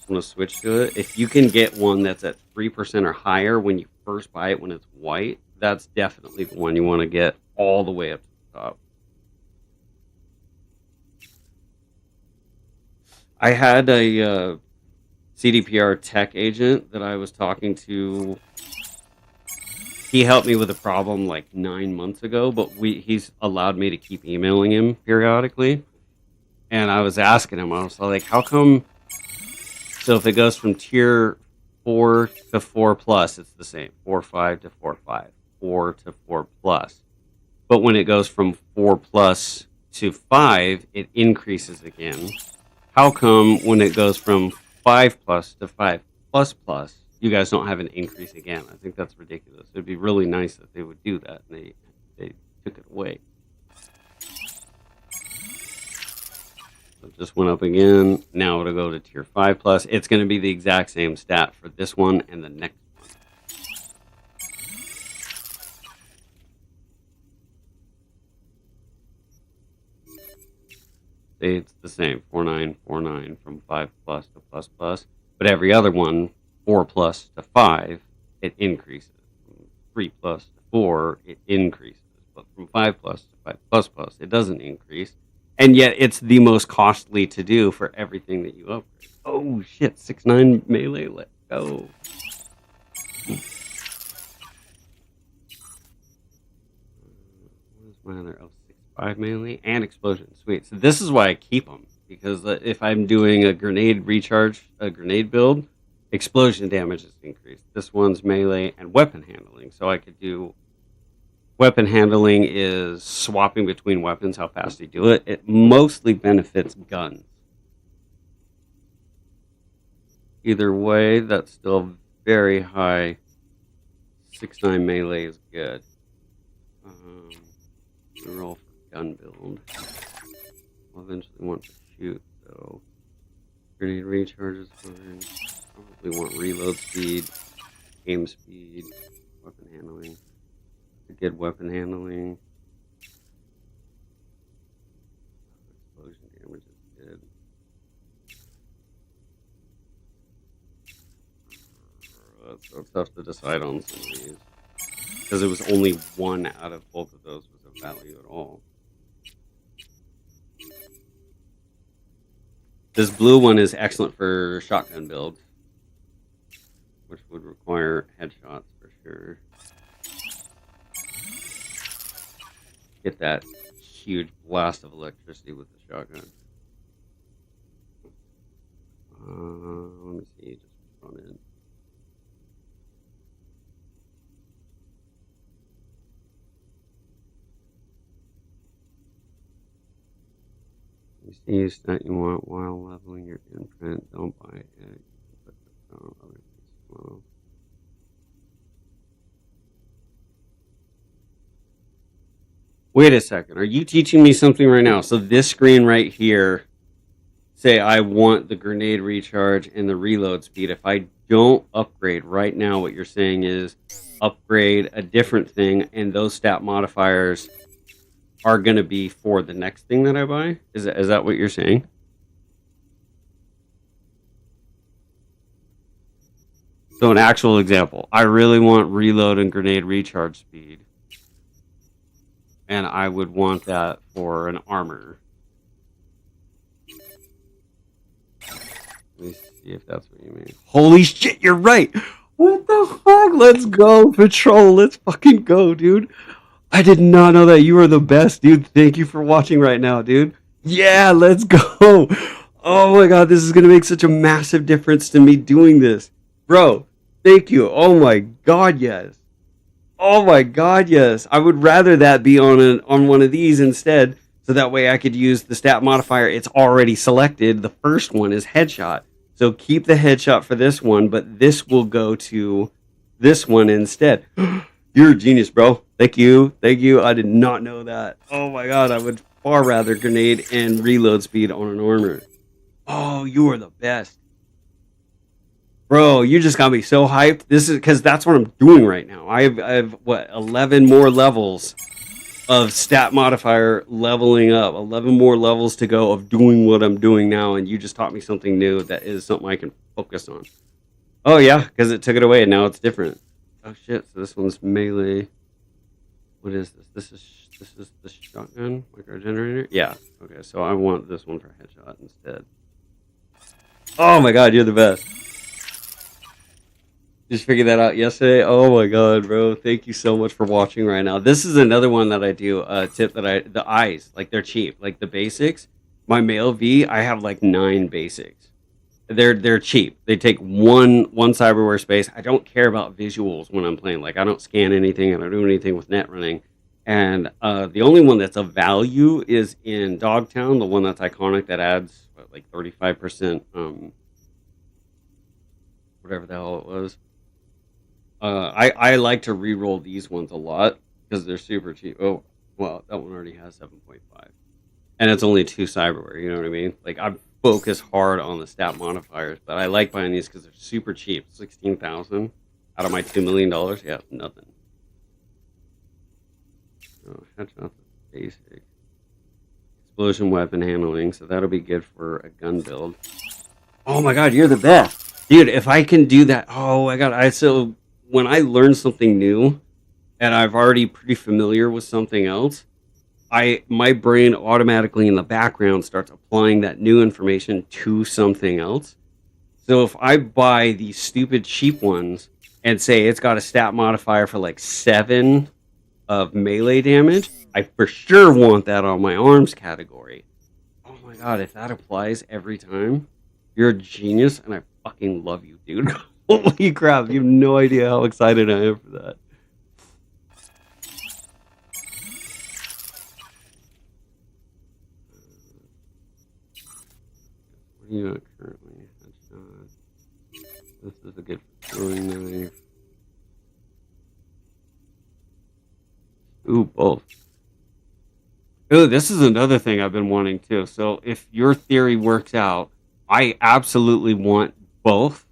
Speaker 1: I'm going to switch to it. If you can get one that's at 3% or higher when you first buy it when it's white, that's definitely the one you want to get all the way up to the top. I had a CDPR tech agent that I was talking to. He helped me with a problem like 9 months ago, but he's allowed me to keep emailing him periodically. And I was asking him, I was like, how come... So if it goes from tier 4 to 4+, it's the same. 4.5 to 4.5. 4 to 4+. But when it goes from 4+ to 5, it increases again. How come when it goes from 5+ to 5++, you guys don't have an increase again? I think that's ridiculous. It'd be really nice if they would do that, and they took it away. It just went up again. Now it'll go to tier 5+. It's going to be the exact same stat for this one and the next one. See, it's the same. 4.9, 4.9 from 5+ to ++. But every other one, 4+ to 5, it increases. From 3+ to 4, it increases. But from 5+ to 5++, it doesn't increase. And yet, it's the most costly to do for everything that you upgrade. Oh, shit. 6.9 melee. Let's go. What is my other? Oh, 6.5 melee and explosion. Sweet. So this is why I keep them. Because if I'm doing a grenade recharge, a grenade build, explosion damage is increased. This one's melee and weapon handling. So I could do... Weapon handling is swapping between weapons, how fast you do it. It mostly benefits guns. Either way, that's still very high. 6.9 melee is good. Roll for gun build. I'll eventually want to shoot, so grenade recharges fine. Probably want reload speed, aim speed, weapon handling. Good weapon handling. Explosion damage is good. That's so tough to decide on some of these. Because it was only one out of both of those was of value at all. This blue one is excellent for shotgun build, which would require headshots for sure. Get that huge blast of electricity with the shotgun. Let me see, just run in. You see that you want while leveling your imprint. Don't buy it yet. Put this on other things as well. Wait a second. Are you teaching me something right now? So this screen right here, say I want the grenade recharge and the reload speed. If I don't upgrade right now, what you're saying is upgrade a different thing, and those stat modifiers are going to be for the next thing that I buy? Is that what you're saying? So an actual example. I really want reload and grenade recharge speed. And I would want that for an armor. Let me see if that's what you mean. Holy shit, you're right! What the fuck? Let's go, Patrol. Let's fucking go, dude. I did not know that. You are the best, dude. Thank you for watching right now, dude. Yeah, let's go. Oh my god, this is going to make such a massive difference to me doing this. Bro, thank you. Oh my god, yes. Oh my god, yes. I would rather that be on one of these instead, so that way I could use the stat modifier. It's already selected. The first one is headshot. So keep the headshot for this one, but this will go to this one instead. You're a genius, bro. Thank you. Thank you. I did not know that. Oh my god, I would far rather grenade and reload speed on an armor. Oh, you are the best. Bro, you just got me so hyped. This is because that's what I'm doing right now. I have what 11 more levels of stat modifier leveling up. 11 more levels to go of doing what I'm doing now, and you just taught me something new that is something I can focus on. Oh yeah, because it took it away and now it's different. Oh shit! So this one's melee. What is this? This is the shotgun micro generator. Yeah. Okay, so I want this one for headshot instead. Oh my god, you're the best. Just figured that out yesterday. Oh my god, bro! Thank you so much for watching right now. This is another one that I do. Tip that the eyes, like they're cheap, like the basics. My male V, I have like 9 basics. They're cheap. They take one cyberware space. I don't care about visuals when I'm playing. Like I don't scan anything. I don't do anything with net running. And the only one that's of value is in Dogtown, the one that's iconic that adds like 35%. Whatever the hell it was. I like to re-roll these ones a lot because they're super cheap. Oh, well, that one already has 7.5. And it's only 2 cyberware, you know what I mean? Like, I focus hard on the stat modifiers, but I like buying these because they're super cheap. 16,000 out of my $2 million. Yeah, nothing. So, headshot basic. Explosion weapon handling, so that'll be good for a gun build. Oh my god, you're the best. Dude, if I can do that, oh my god, so when I learn something new and I've already pretty familiar with something else, my brain automatically in the background starts applying that new information to something else. So if I buy these stupid cheap ones and say it's got a stat modifier for like 7 of melee damage, I for sure want that on my arms category. Oh my god, if that applies every time, you're a genius and I fucking love you, dude. Holy crap, you have no idea how excited I am for that. What are you at currently? This is a good throwing knife. Ooh, both. Ooh, this is another thing I've been wanting too. So if your theory works out, I absolutely want both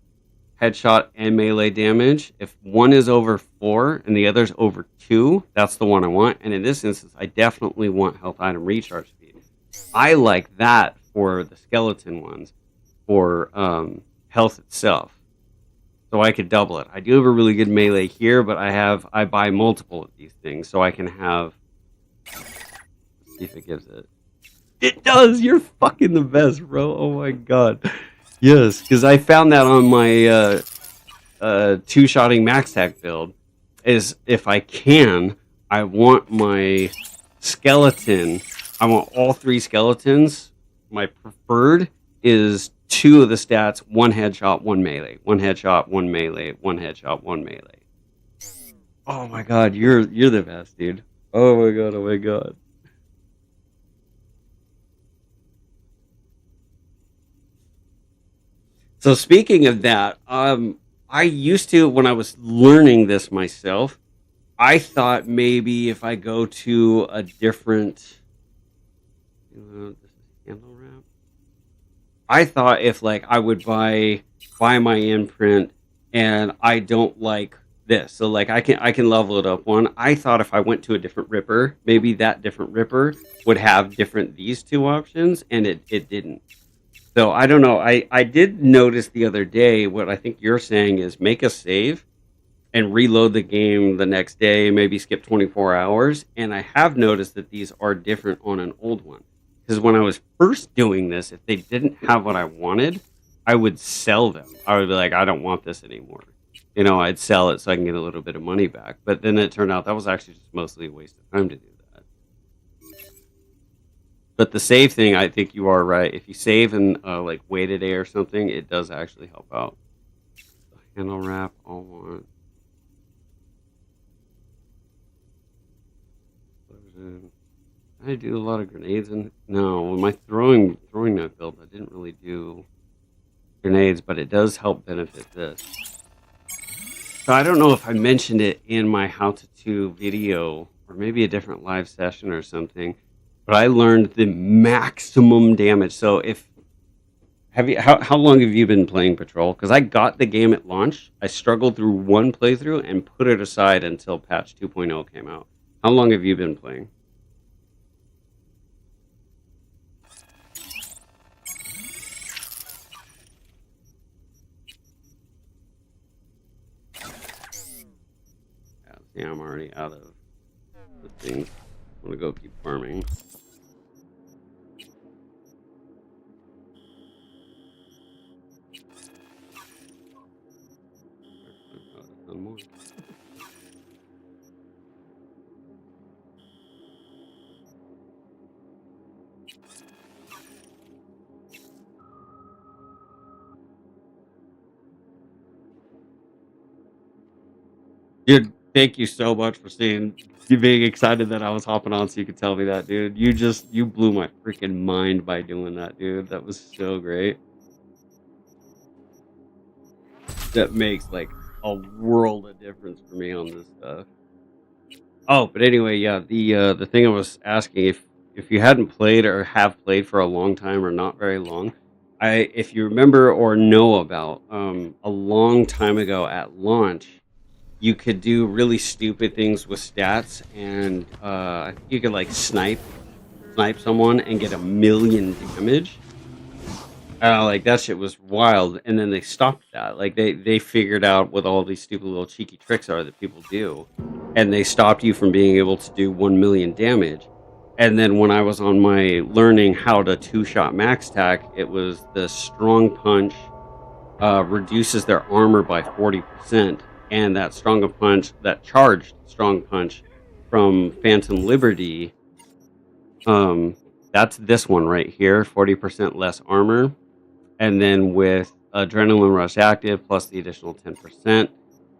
Speaker 1: headshot and melee damage. If one is over 4 and the other's over 2, that's the one I want. And in this instance, I definitely want health item recharge speed. I like that for the skeleton ones, for health itself. So I could double it. I do have a really good melee here, but I buy multiple of these things so I can have. Let's see if it gives it. It does. You're fucking the best, bro. Oh my god. Yes, because I found that on my 2-shotting max tack build. Is if I can, I want my skeleton. I want all 3 skeletons. My preferred is 2 of the stats: 1 headshot, 1 melee, 1 headshot, 1 melee, 1 headshot, 1 melee. Oh my god, you're the best, dude. Oh my god, oh my god. So speaking of that, I used to, when I was learning this myself, I thought maybe if I go to a different, this is handle wrap. I thought if like I would buy my imprint and I don't like this, so like I can level it up one. I thought if I went to a different ripper, maybe that different ripper would have different these 2 options, and it didn't. So I don't know. I did notice the other day what I think you're saying is make a save and reload the game the next day, maybe skip 24 hours. And I have noticed that these are different on an old one. Because when I was first doing this, if they didn't have what I wanted, I would sell them. I would be like, I don't want this anymore. You know, I'd sell it so I can get a little bit of money back. But then it turned out that was actually just mostly a waste of time to do that. But the save thing, I think you are right. If you save and like wait a day or something, it does actually help out. Handle wrap, all one. I do a lot of grenades and no, with my throwing knife build, I didn't really do grenades, but it does help benefit this. So I don't know if I mentioned it in my how to 2 video or maybe a different live session or something, but I learned the maximum damage. So if how long have you been playing Patrol? Because I got the game at launch. I struggled through one playthrough and put it aside until patch 2.0 came out. How long have you been playing? Yeah, I'm already out of the thing. I'm gonna go keep farming. More. Dude, thank you so much for you being excited that I was hopping on so you could tell me that, dude. You blew my freaking mind by doing that, dude. That was so great. That makes like a world of difference for me on this stuff. Oh, but anyway, yeah, the thing I was asking, if you hadn't played or have played for a long time or not very long, if you remember or know about, a long time ago at launch, you could do really stupid things with stats, and I think you could like snipe someone and get 1,000,000 damage. Like that shit was wild, and then they stopped that. Like they figured out what all these stupid little cheeky tricks are that people do, and they stopped you from being able to do 1,000,000 damage. And then when I was on my learning how to 2-shot max tack, it was the strong punch reduces their armor by 40%, and that that charged strong punch from Phantom Liberty, that's this one right here, 40% less armor. And then with Adrenaline Rush active plus the additional 10%.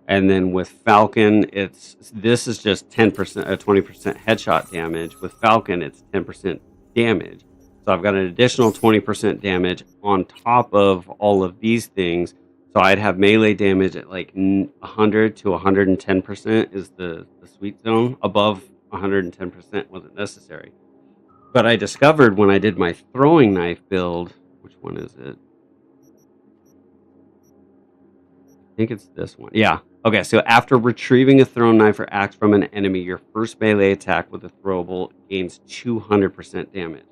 Speaker 1: And then with Falcon, this is just 10%, 20% headshot damage. With Falcon, it's 10% damage. So I've got an additional 20% damage on top of all of these things. So I'd have melee damage at like 100 to 110% is the sweet zone. Above 110% wasn't necessary. But I discovered when I did my throwing knife build, which one is it? I think it's this one. Yeah. Okay, so after retrieving a thrown knife or axe from an enemy, your first melee attack with a throwable gains 200% damage.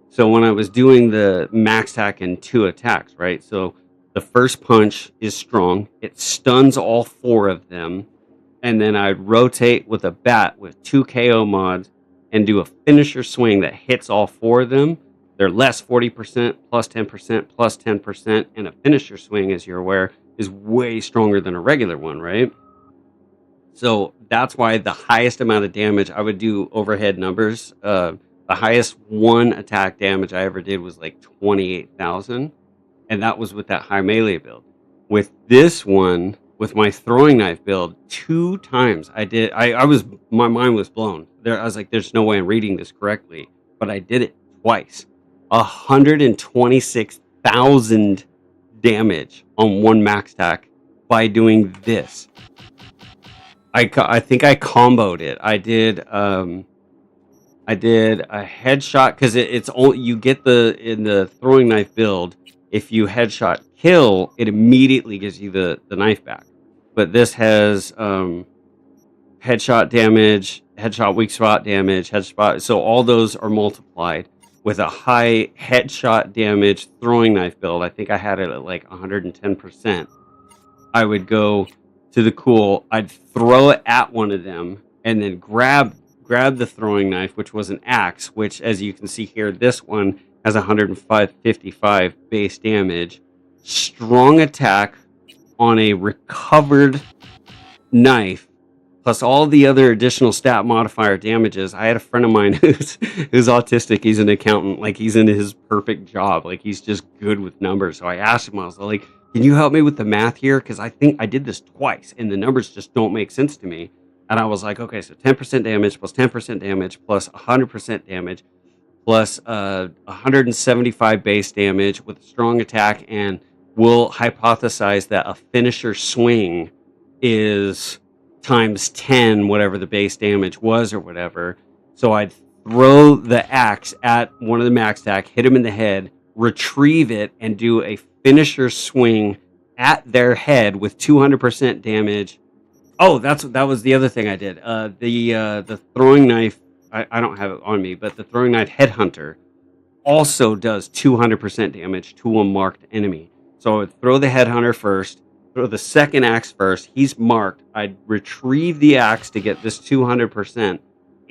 Speaker 1: So when I was doing the max attack in 2 attacks, right? So the first punch is strong. It stuns all 4 of them. And then I'd rotate with a bat with 2 KO mods and do a finisher swing that hits all 4 of them. They're less 40%, plus 10%, plus 10. And a finisher swing, as you're aware, is way stronger than a regular one, right? So that's why the highest amount of damage, I would do overhead numbers. The highest one attack damage I ever did was like 28,000. And that was with that high melee build. With this one, with my throwing knife build, 2 times my mind was blown. I was like, there's no way I'm reading this correctly. But I did it twice. 126,000 damage on 1 max tack by doing this. I think I comboed it. I did a headshot because it's only you get in the throwing knife build. If you headshot kill, it immediately gives you the knife back. But this has headshot damage, headshot weak spot damage, headshot. So all those are multiplied. With a high headshot damage throwing knife build, I think I had it at like 110%. I would go to the cool, I'd throw it at one of them, and then grab the throwing knife, which was an axe, which, as you can see here, this one has 155 base damage. Strong attack on a recovered knife, plus all the other additional stat modifier damages. I had a friend of mine who's autistic. He's an accountant. Like, he's in his perfect job. Like, he's just good with numbers. So I asked him, I was like, Can you help me with the math here? Because I think I did this twice, and the numbers just don't make sense to me. And I was like, okay, so 10% damage plus 10% damage plus 100% damage plus 175 base damage with a strong attack, and we'll hypothesize that a finisher swing is times 10 whatever the base damage was or whatever. So I'd throw the axe at one of the max attack, hit him in the head, retrieve it, and do a finisher swing at their head with 200% damage. Oh, that was the other thing I did. The throwing knife, I don't have it on me, but the throwing knife headhunter also does 200% damage to a marked enemy. So I would throw the headhunter first, throw the second axe first. He's marked. I'd retrieve the axe to get this 200%,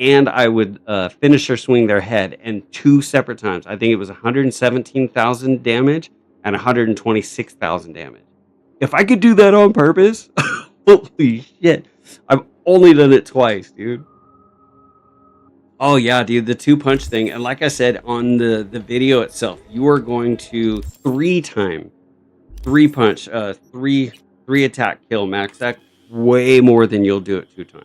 Speaker 1: and I would finisher swing their head. And two separate times, I think it was 117,000 damage and 126,000 damage. If I could do that on purpose, holy shit! I've only done it twice, dude. Oh yeah, dude, the 2-punch thing. And like I said on the video itself, you are going to 3-punch, three attack kill max attack way more than you'll do it 2 times.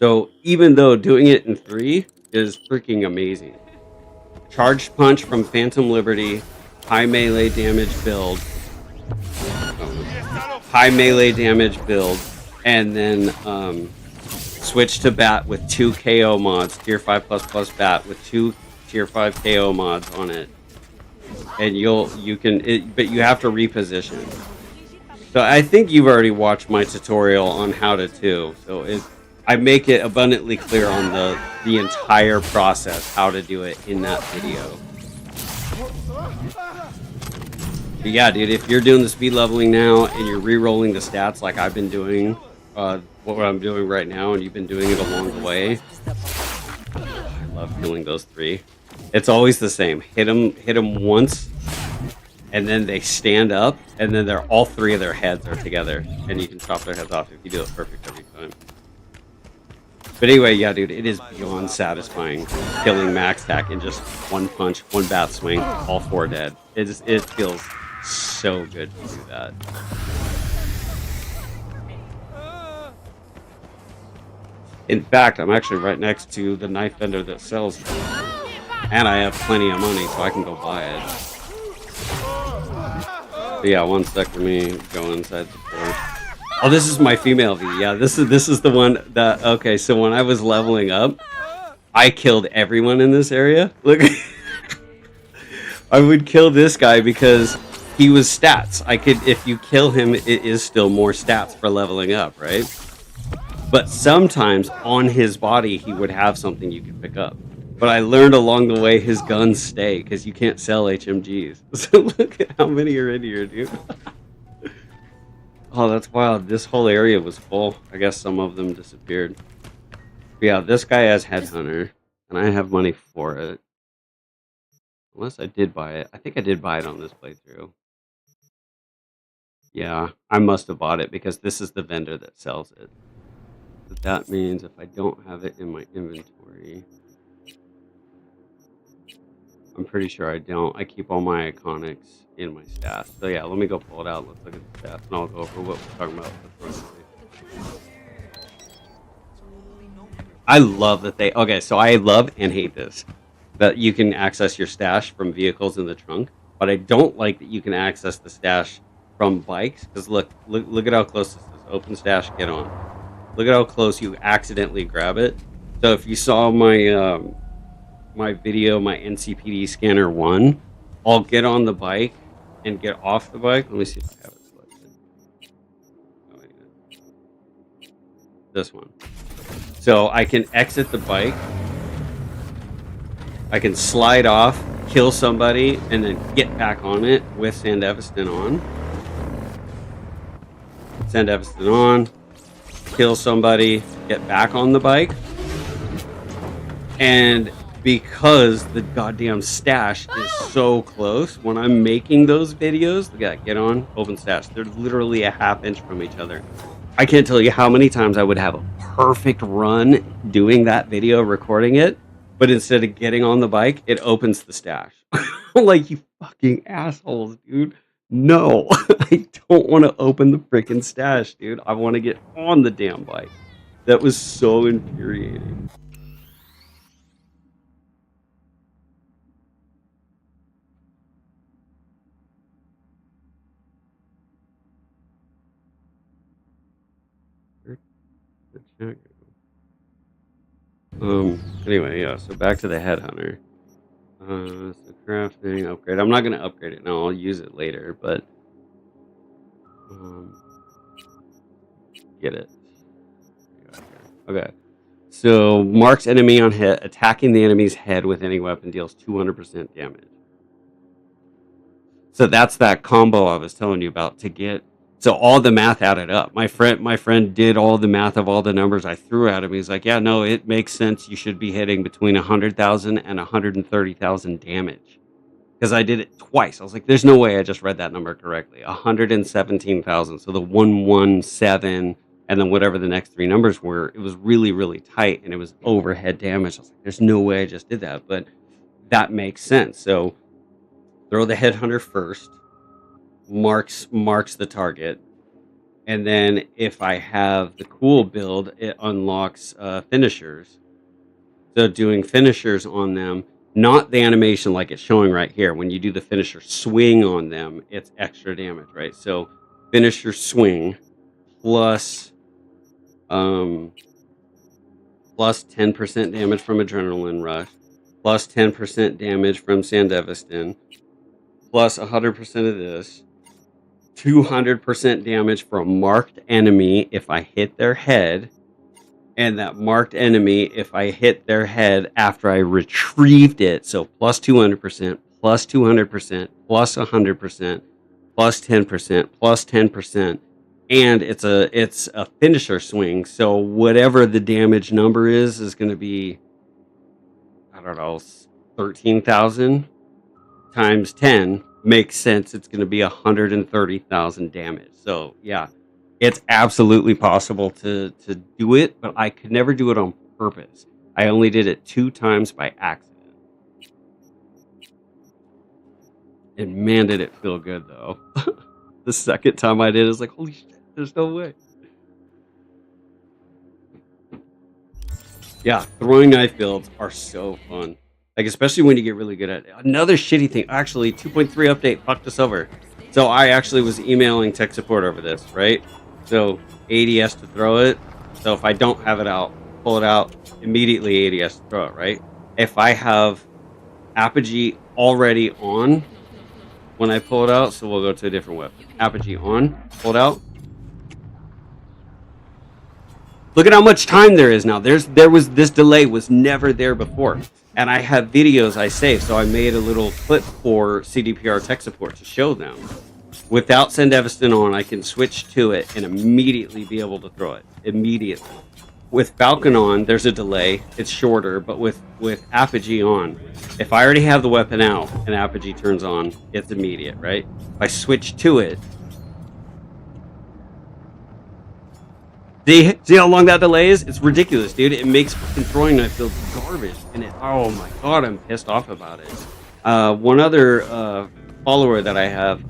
Speaker 1: So even though doing it in 3 is freaking amazing. Charged punch from Phantom Liberty, high melee damage build, and then switch to bat with 2 KO mods, tier 5 plus bat with 2 tier 5 KO mods on it, and but you have to reposition. So I think you've already watched my tutorial on how to too. So I make it abundantly clear on the entire process how to do it in that video. But yeah, dude, if you're doing the speed leveling now and you're re-rolling the stats like I've been doing, what I'm doing right now, and you've been doing it along the way, I love killing those 3. It's always the same. Hit them once, and then they stand up, and then all 3 of their heads are together, and you can chop their heads off if you do it perfect every time. But anyway, yeah, dude, it is beyond satisfying killing max attack in just 1 punch, 1 bat swing, all 4 dead. It feels so good to do that. In fact, I'm actually right next to the knife vendor that sells them. And I have plenty of money, so I can go buy it. But yeah, one sec for me. Go inside the door. Oh, this is my female V. Yeah, this is the one that... Okay, so when I was leveling up, I killed everyone in this area. Look. I would kill this guy because he was stats. If you kill him, it is still more stats for leveling up, right? But sometimes on his body, he would have something you could pick up. But I learned along the way his guns stay because you can't sell HMGs. So look at how many are in here, dude. Oh, that's wild. This whole area was full. I guess some of them disappeared. But yeah, this guy has Headhunter, and I have money for it. Unless I did buy it. I think I did buy it on this playthrough. Yeah, I must have bought it because this is the vendor that sells it. But that means if I don't have it in my inventory, I'm pretty sure I don't. I keep all my iconics in my stats. So yeah, let me go pull it out. Let's look at the stats, and I'll go over what we're talking about. I love that they... Okay, so I love and hate this. That you can access your stash from vehicles in the trunk. But I don't like that you can access the stash from bikes. Because look at how close this is. Open stash, get on. Look at how close you accidentally grab it. So if you saw my my video, my NCPD scanner 1, I'll get on the bike and get off the bike. Let me see if I have it selected. Oh, yeah. This one. So I can exit the bike. I can slide off, kill somebody, and then get back on it with Sandevistan on. Sandevistan on. Kill somebody, get back on the bike, and because the goddamn stash is so close, when I'm making those videos, look at that, get on, open stash, they're literally a ½ inch from each other. I can't tell you how many times I would have a perfect run doing that video, recording it, but instead of getting on the bike, it opens the stash. Like, you fucking assholes, dude. No, I don't want to open the freaking stash, dude. I want to get on the damn bike. That was so infuriating. Where'd the chat go? Anyway, yeah, so back to the headhunter. So crafting, upgrade. I'm not gonna upgrade it now, I'll use it later, but get it. Okay. So marks enemy on hit, attacking the enemy's head with any weapon deals 200% damage. So that's that combo I was telling you about to get. So all the math added up. My friend did all the math of all the numbers I threw at him. He's like, yeah, no, it makes sense. You should be hitting between 100,000 and 130,000 damage. Because I did it twice. I was like, there's no way I just read that number correctly. 117,000. So the 117 and then whatever the next three numbers were, it was really, really tight and it was overhead damage. I was like, there's no way I just did that. But that makes sense. So throw the headhunter first, marks the target, and then if I have the cool build, it unlocks finishers. So doing finishers on them, not the animation like it's showing right here. When you do the finisher swing on them, it's extra damage, right? So finisher swing plus 10% damage from adrenaline rush, plus 10% damage from Sandevistan, plus 100% of this, 200% damage from marked enemy if I hit their head, and that marked enemy if I hit their head after I retrieved it. So plus 200%, plus 200%, plus 100%, plus 10%, plus 10%. And it's a finisher swing. So whatever the damage number is going to be, I don't know, 13,000 times 10 makes sense. It's going to be 130,000 damage. So yeah, it's absolutely possible to do it, but I could never do it on purpose. I only did it 2 times by accident. And man, did it feel good though. The second time I did, it was like, holy shit, there's no way. Yeah, throwing knife builds are so fun. Like, especially when you get really good at it. Another shitty thing, actually, 2.3 update fucked us over. So I actually was emailing tech support over this, right? So ADS to throw it. So if I don't have it out, pull it out, immediately ADS to throw it, right? If I have Apogee already on when I pull it out, so we'll go to a different weapon. Apogee on, pull it out. Look at how much time there is now. This delay was never there before. And I have videos I saved, so I made a little clip for CDPR tech support to show them. Without Sandevistan on, I can switch to it and immediately be able to throw it. Immediately. With Falcon on, there's a delay. It's shorter, but with Apogee on, if I already have the weapon out and Apogee turns on, it's immediate, right? If I switch to it, see how long that delay is? It's ridiculous, dude. It makes fucking throwing knife builds garbage. And oh my god, I'm pissed off about it. One other follower that I have,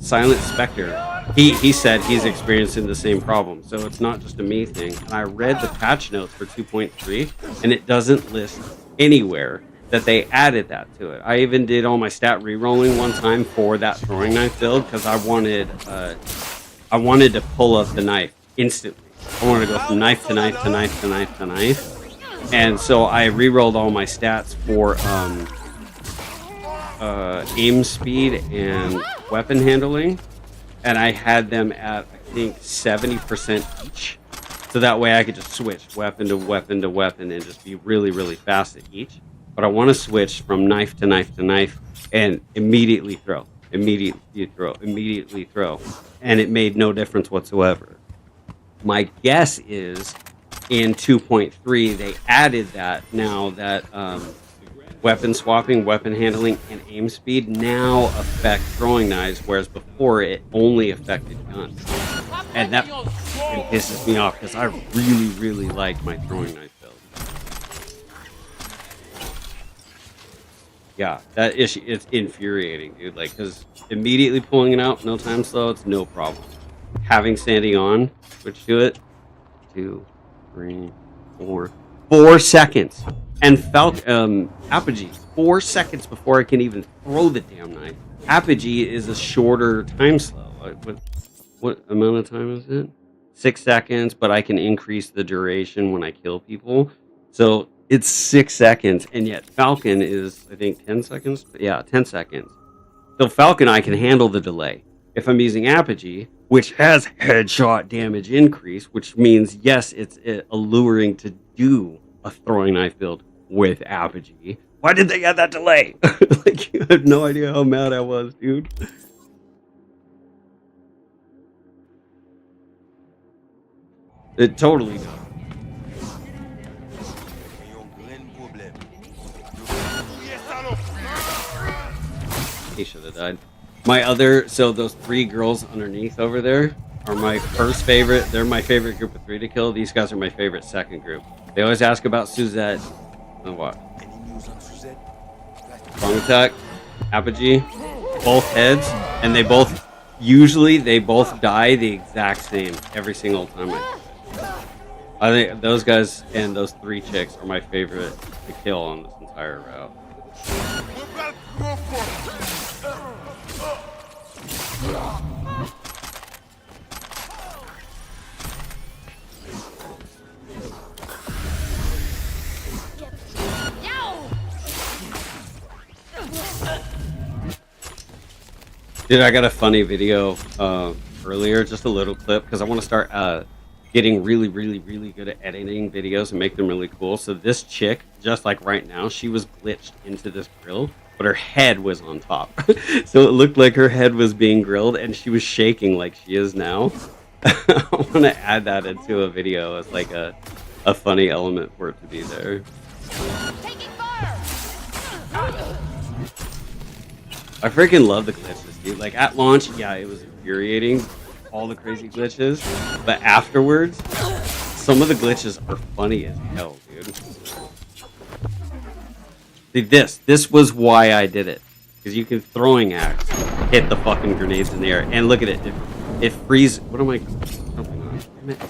Speaker 1: Silent Spectre, he said he's experiencing the same problem. So it's not just a me thing. And I read the patch notes for 2.3, and it doesn't list anywhere that they added that to it. I even did all my stat re-rolling one time for that throwing knife build because I wanted to pull up the knife instantly. I wanted to go from knife to knife to knife to knife to knife. And so I re-rolled all my stats for aim speed and weapon handling. And I had them at, I think, 70% each. So that way I could just switch weapon to weapon to weapon and just be really, really fast at each. But I want to switch from knife to knife to knife and immediately throw. Immediately throw. Immediately throw. And it made no difference whatsoever. My guess is in 2.3 they added that now that weapon swapping, weapon handling, and aim speed now affect throwing knives, whereas before it only affected guns. And that pisses me off because I really, really like my throwing knife build. Yeah, that issue, it's infuriating, dude. Like, because immediately pulling it out, no time slow, it's no problem. Having standing on, switch to it, 2, 3, 4, 4 seconds. And Apogee, 4 seconds before I can even throw the damn knife. Apogee is a shorter time slow. What amount of time is it? 6 seconds, but I can increase the duration when I kill people. So it's 6 seconds, and yet Falcon is, I think, 10 seconds. Yeah, 10 seconds. So Falcon, I can handle the delay. If I'm using Apogee, which has headshot damage increase, which means, yes, it's alluring to do a throwing knife build with Apogee. Why did they add that delay? Like, you have no idea how mad I was, dude. It totally does. He should have died. So those 3 girls underneath over there are my first favorite. They're my favorite group of 3 to kill. These guys are my favorite second group. They always ask about Suzette. Oh, what? Strong attack, Apogee, both heads, and they both die the exact same every single time I think those guys and those 3 chicks are my favorite to kill on this entire route. Dude, I got a funny video earlier, just a little clip, because I want to start getting really, really, really good at editing videos and make them really cool. So this chick, just like right now, she was glitched into this grill, but her head was on top. So it looked like her head was being grilled, and she was shaking like she is now. I want to add that into a video as like a funny element for it to be there. I freaking love the glitches, dude. Like, at launch, yeah, it was infuriating, all the crazy glitches. But afterwards, some of the glitches are funny as hell, dude. See, this was why I did it. Because you can throwing axe hit the fucking grenades in the air. And look at it. It freezes. What am I jumping on? Damn it.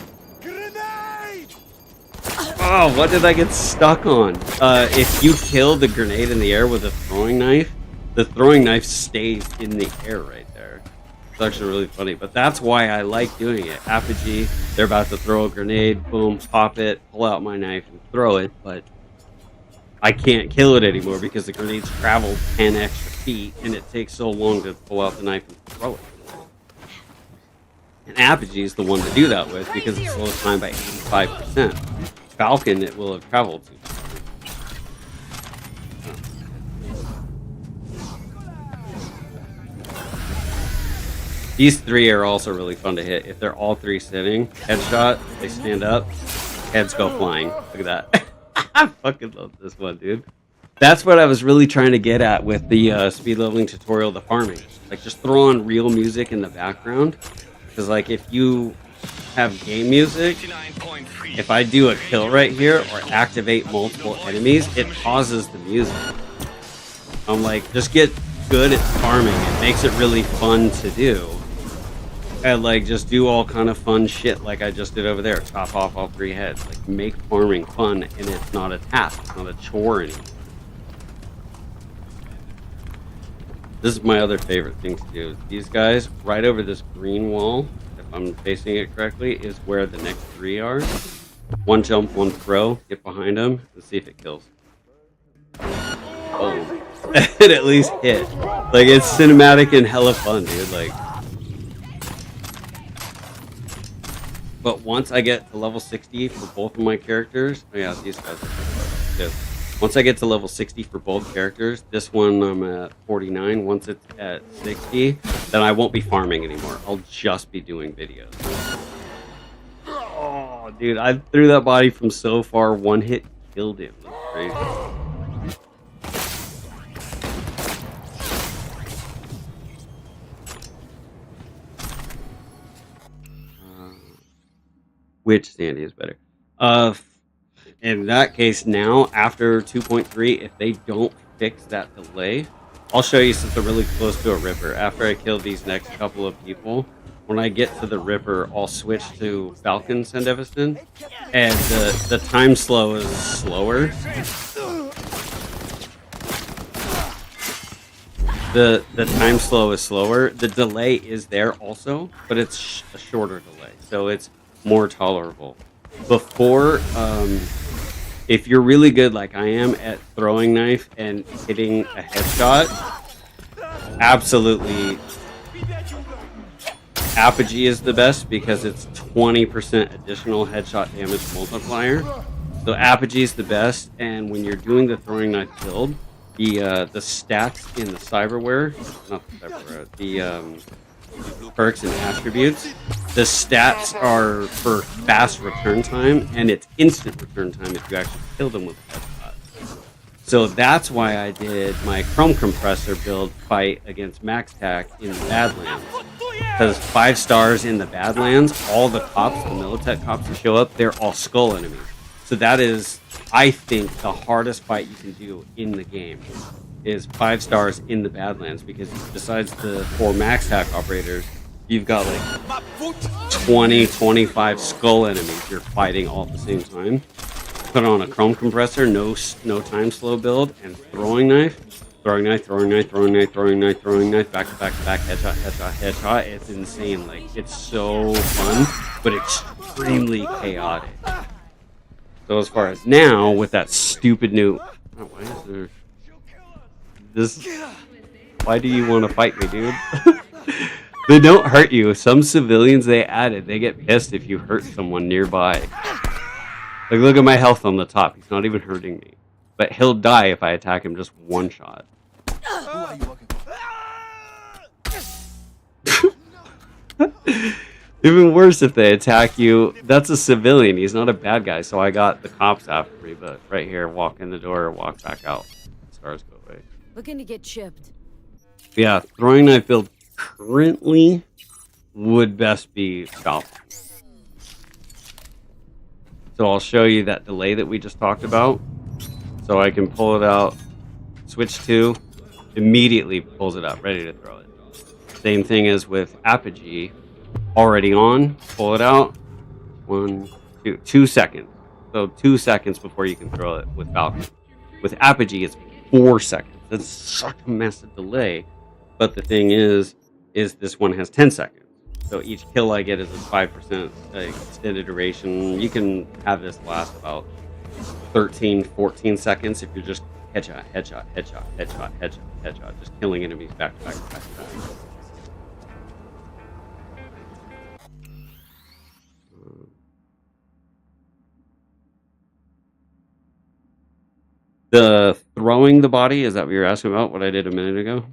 Speaker 1: Oh, what did I get stuck on? If you kill the grenade in the air with a throwing knife, the throwing knife stays in the air right there. It's actually really funny, but that's why I like doing it. Apogee, they're about to throw a grenade, boom, pop it, pull out my knife and throw it, but I can't kill it anymore because the grenades travel 10 extra feet and it takes so long to pull out the knife and throw it. And Apogee is the one to do that with because it slows time by 85%. Falcon, it will have traveled to. These 3 are also really fun to hit. If they're all 3 sitting, headshot, they stand up, heads go flying. Look at that. I fucking love this one, dude. That's what I was really trying to get at with the speed leveling tutorial, the farming. Like, just throw on real music in the background. Because, like, if you have game music, if I do a kill right here or activate multiple enemies, it pauses the music. I'm like, just get good at farming. It makes it really fun to do. And like just do all kind of fun shit like I just did over there. Chop off all 3 heads. Like make farming fun and it's not a task. It's not a chore anymore. This is my other favorite thing to do. These guys, right over this green wall, if I'm facing it correctly, is where the next 3 are. 1 jump, 1 throw, get behind them, and see if it kills. Oh. It at least hit. Like it's cinematic and hella fun, dude. Like but once I get to level 60 for both of my characters, oh yeah, these guys are good. Once I get to level 60 for both characters, this one I'm at 49. Once it's at 60, then I won't be farming anymore. I'll just be doing videos. Oh, dude, I threw that body from so far. 1 hit killed him. That's crazy. Which Sandy is better? In that case, now after 2.3, if they don't fix that delay, I'll show you since I'm really close to a Ripper. After I kill these next couple of people, when I get to the Ripper, I'll switch to Falcon Sandevistan, and the time slow is slower. The time slow is slower. The delay is there also, but it's a shorter delay, so it's more tolerable. Before, if you're really good like I am at throwing knife and hitting a headshot, absolutely Apogee is the best because it's 20% additional headshot damage multiplier. So Apogee is the best, and when you're doing the throwing knife build, the stats in the Cyberware, not the Cyberware, the perks and attributes, the stats are for fast return time, and it's instant return time if you actually kill them with a headshot. So that's why I did my Chrome Compressor build fight against Max Tac in the Badlands. Because 5 stars in the Badlands, all the cops, the Militech cops who show up, they're all skull enemies. So that is, I think, the hardest fight you can do in the game is 5 stars in the Badlands, because besides the 4 Max Tac operators, you've got like 20, 25 skull enemies you're fighting all at the same time. Put on a Chrome Compressor, no time slow build, and throwing knife, back to back, headshot. It's insane. Like, it's so fun, but extremely chaotic. So as far as now, with that stupid new, oh, why is there this? Why do you want to fight me, dude? They don't hurt you. Some civilians they added, they get pissed if you hurt someone nearby. Like, look at my health on the top. He's not even hurting me. But he'll die if I attack him just one shot.
Speaker 4: Who are you looking for?
Speaker 1: Even worse if they attack you. That's a civilian. He's not a bad guy. So I got the cops after me. But right here, walk in the door or walk back out. Stars go away.
Speaker 6: Looking to get chipped.
Speaker 1: Yeah, throwing knife build currently would best be Falcon. So I'll show you that delay that we just talked about. So I can pull it out, switch to, immediately pulls it up, ready to throw it. Same thing as with Apogee, already on, pull it out, 2 seconds. So 2 seconds before you can throw it with Falcon. With Apogee, it's 4 seconds. That's such a massive delay. But the thing is this one has 10 seconds. So each kill I get is a 5% extended duration. You can have this last about 13, 14 seconds if you're just headshot, just killing enemies back to back to back to back. The throwing the body, is that what you're asking about? What I did a minute ago?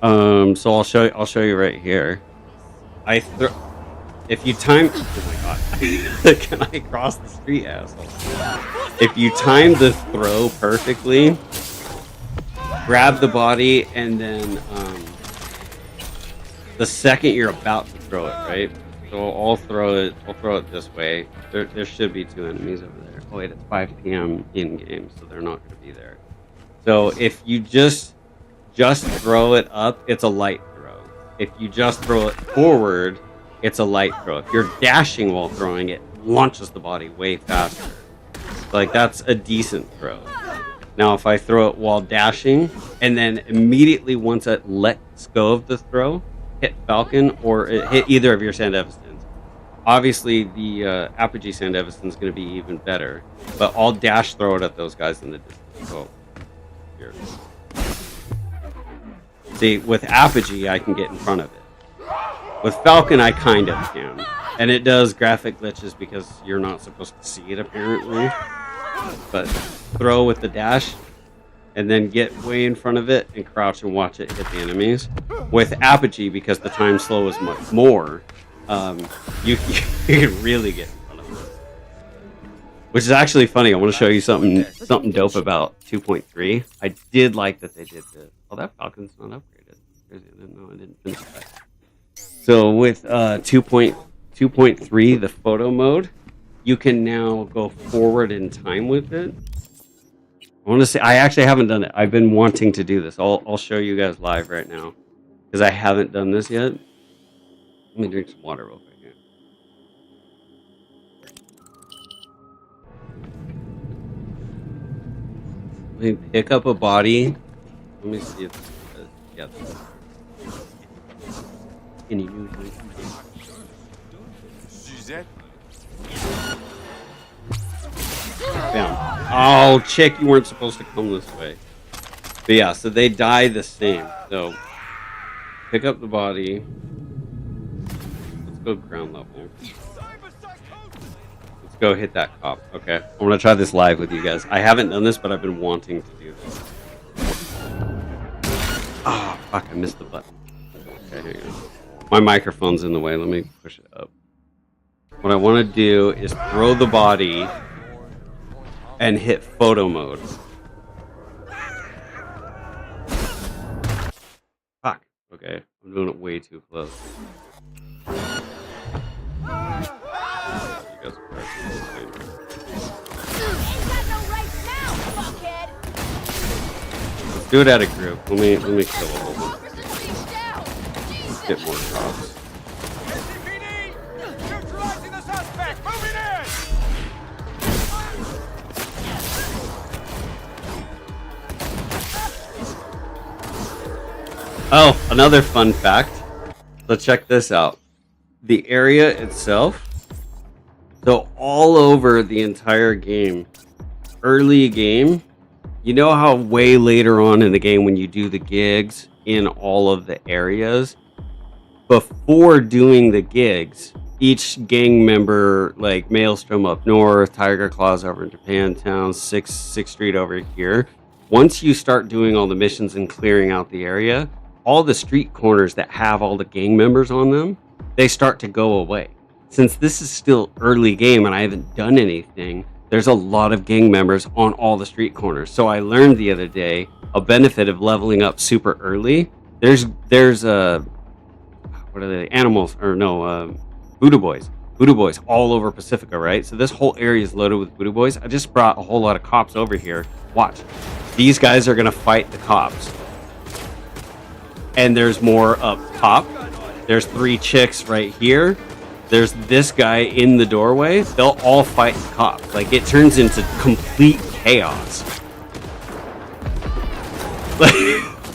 Speaker 1: So I'll show you right here. If you time, oh my god, can I cross the street, asshole? If you time the throw perfectly, grab the body, and then the second you're about to throw it, right? So I'll throw it this way. There should be 2 enemies over there. Oh wait, it's 5 p.m. in game, so they're not going to be there. So if you just throw it up, it's a light throw. If you just throw it forward, it's a light throw. If you're dashing while throwing it, launches the body way faster. Like, that's a decent throw. Now, if I throw it while dashing, and then immediately once it lets go of the throw, hit Falcon or hit either of your Sandevistans. Obviously, the Apogee Sandevistan is going to be even better, but I'll dash throw it at those guys in the distance. So, here. See, with Apogee, I can get in front of it. With Falcon, I kind of can. And it does graphic glitches because you're not supposed to see it, apparently. But throw with the dash, and then get way in front of it, and crouch and watch it hit the enemies. With Apogee, because the time slow is much more, you can really get in front of it. Which is actually funny. I want to show you something dope about 2.3. I did like that they did this. Oh, that Falcon's not upgraded. I didn't finish that. So with 2.3, the photo mode, you can now go forward in time with it. I want to say I actually haven't done it. I've been wanting to do this. I'll show you guys live right now because I haven't done this yet. Let me drink some water real quick here. Let me pick up a body. Let me see if yeah. Any news?
Speaker 4: Suzette?
Speaker 1: Bam. Oh, chick, you weren't supposed to come this way. But yeah, so they die the same. So pick up the body. Let's go ground level. Let's go hit that cop. Okay, I'm gonna try this live with you guys. I haven't done this, but I've been wanting to do this. Ah, oh, fuck! I missed the button. Okay, hang on. My microphone's in the way. Let me push it up. What I want to do is throw the body and hit photo mode. Fuck. Okay, I'm doing it way too close. You guys are pressing. Let's do it at a group. Let me kill a whole bunch. Get more cops.
Speaker 4: SCPD! Neutralizing the suspect! Moving in!
Speaker 1: Oh, another fun fact. So check this out. The area itself, so all over the entire game, early game, you know how way later on in the game when you do the gigs in all of the areas, before doing the gigs, each gang member, like Maelstrom up north, Tiger Claws over in Japantown, 6th Street over here, once you start doing all the missions and clearing out the area, all the street corners that have all the gang members on them, they start to go away. Since this is still early game and I haven't done anything, there's a lot of gang members on all the street corners. So I learned the other day a benefit of leveling up super early. There's what are they? Animals or no, voodoo boys all over Pacifica, right? So this whole area is loaded with voodoo boys. I just brought a whole lot of cops over here. Watch, these guys are gonna fight the cops. And there's more up top. There's 3 chicks right here. There's this guy in the doorway. They'll all fight the cops. Like, it turns into complete chaos. Like,